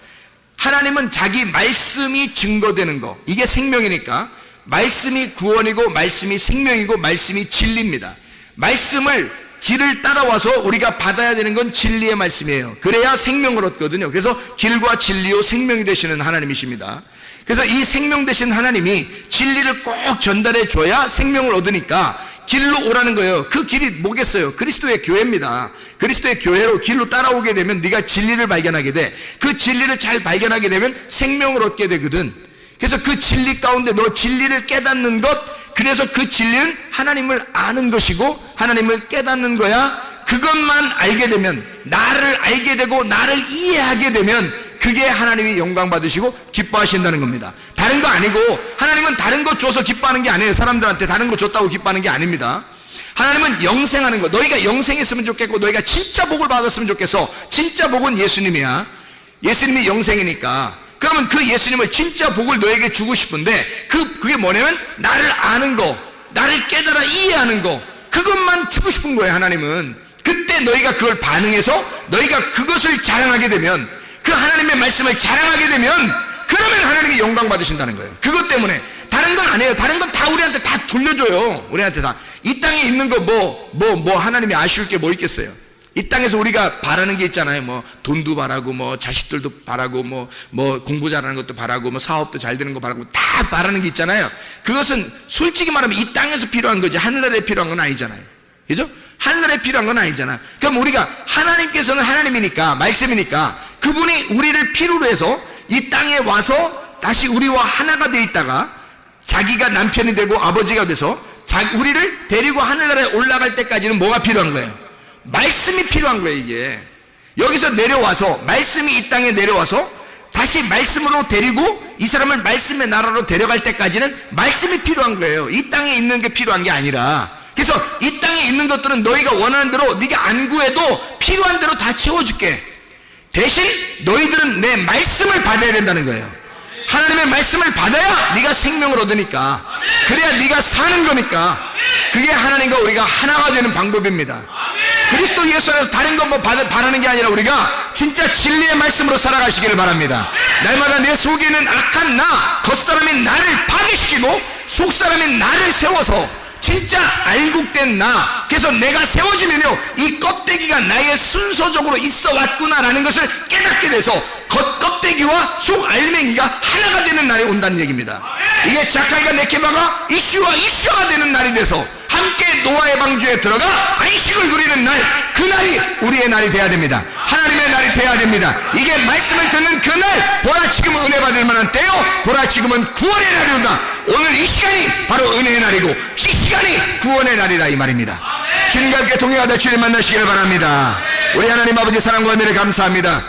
하나님은 자기 말씀이 증거되는 거, 이게 생명이니까 말씀이 구원이고 말씀이 생명이고 말씀이 진리입니다. 말씀을 길을 따라와서 우리가 받아야 되는 건 진리의 말씀이에요. 그래야 생명을 얻거든요. 그래서 길과 진리요 생명이 되시는 하나님이십니다. 그래서 이 생명 되신 하나님이 진리를 꼭 전달해 줘야 생명을 얻으니까 길로 오라는 거예요. 그 길이 뭐겠어요? 그리스도의 교회입니다. 그리스도의 교회로 길로 따라오게 되면 네가 진리를 발견하게 돼. 그 진리를 잘 발견하게 되면 생명을 얻게 되거든. 그래서 그 진리 가운데 너 진리를 깨닫는 것, 그래서 그 진리는 하나님을 아는 것이고 하나님을 깨닫는 거야. 그것만 알게 되면, 나를 알게 되고 나를 이해하게 되면 그게 하나님이 영광 받으시고 기뻐하신다는 겁니다. 다른 거 아니고, 하나님은 다른 거 줘서 기뻐하는 게 아니에요. 사람들한테 다른 거 줬다고 기뻐하는 게 아닙니다. 하나님은 영생하는 거, 너희가 영생했으면 좋겠고 너희가 진짜 복을 받았으면 좋겠어. 진짜 복은 예수님이야. 예수님이 영생이니까. 그러면 그 예수님을 진짜 복을 너에게 주고 싶은데, 그게 뭐냐면 나를 아는 거, 나를 깨달아 이해하는 거, 그것만 주고 싶은 거예요. 하나님은. 그때 너희가 그걸 반응해서 너희가 그것을 자랑하게 되면, 그 하나님의 말씀을 자랑하게 되면, 그러면 하나님이 영광 받으신다는 거예요. 그것 때문에. 다른 건 아니에요. 다른 건 다 우리한테 다 돌려줘요. 우리한테 다. 이 땅에 있는 거 하나님이 아쉬울 게 뭐 있겠어요. 이 땅에서 우리가 바라는 게 있잖아요. 뭐 돈도 바라고, 뭐 자식들도 바라고, 뭐 공부 잘하는 것도 바라고, 뭐 사업도 잘 되는 거 바라고, 다 바라는 게 있잖아요. 그것은 솔직히 말하면 이 땅에서 필요한 거지 하늘나라에 필요한 건 아니잖아요. 그죠? 하늘나라에 필요한 건 아니잖아. 그럼 우리가, 하나님께서는 하나님이니까, 말씀이니까 그분이 우리를 필요로 해서 이 땅에 와서 다시 우리와 하나가 돼 있다가 자기가 남편이 되고 아버지가 돼서 우리를 데리고 하늘나라에 올라갈 때까지는 뭐가 필요한 거예요? 말씀이 필요한 거예요. 이게 여기서 내려와서, 말씀이 이 땅에 내려와서 다시 말씀으로 데리고 이 사람을 말씀의 나라로 데려갈 때까지는 말씀이 필요한 거예요. 이 땅에 있는 게 필요한 게 아니라. 그래서 이 땅에 있는 것들은 너희가 원하는 대로, 네가 안 구해도 필요한 대로 다 채워줄게. 대신 너희들은 내 말씀을 받아야 된다는 거예요. 하나님의 말씀을 받아야 네가 생명을 얻으니까, 그래야 네가 사는 거니까. 그게 하나님과 우리가 하나가 되는 방법입니다. 그리스도 예수 안에서 다른 거 바라는 게 아니라 우리가 진짜 진리의 말씀으로 살아가시기를 바랍니다. 날마다 내 속에 있는 악한 나, 겉사람인 나를 파괴시키고 속사람인 나를 세워서 진짜 알곡된 나, 그래서 내가 세워지면요 이 껍데기가 나의 순서적으로 있어 왔구나라는 것을 깨닫게 돼서 겉껍데기와 속 알맹이가 하나가 되는 날이 온다는 얘기입니다. 이게 자카이가 네케마가 이슈와 되는 날이 돼서 함께 노아의 방주에 들어가 안식을 누리는 날, 그날이 우리의 날이 돼야 됩니다. 하나님의 날이 돼야 됩니다. 이게 말씀을 듣는 그날, 보라 지금은 은혜 받을 만한 때요, 보라 지금은 구원의 날이로다. 오늘 이 시간이 바로 은혜의 날이고 이 시간이 구원의 날이다, 이 말입니다. 주님과 함께 동행하다 주님 만나시기를 바랍니다. 우리 하나님 아버지 사랑과 은혜를 감사합니다.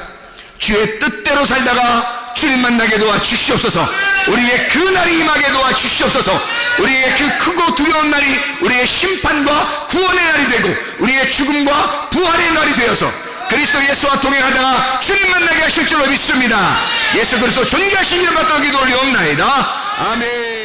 주의 뜻대로 살다가 주님 만나게 도와 주시옵소서. 우리의 그 날이 임하게 도와 주시옵소서. 우리의 그 크고 두려운 날이 우리의 심판과 구원의 날이 되고 우리의 죽음과 부활의 날이 되어서 그리스도 예수와 동행하다가 주님 만나게 하실 줄로 믿습니다. 예수 그리스도 존귀하신 이름 받들어 기도 올리옵나이다. 아멘.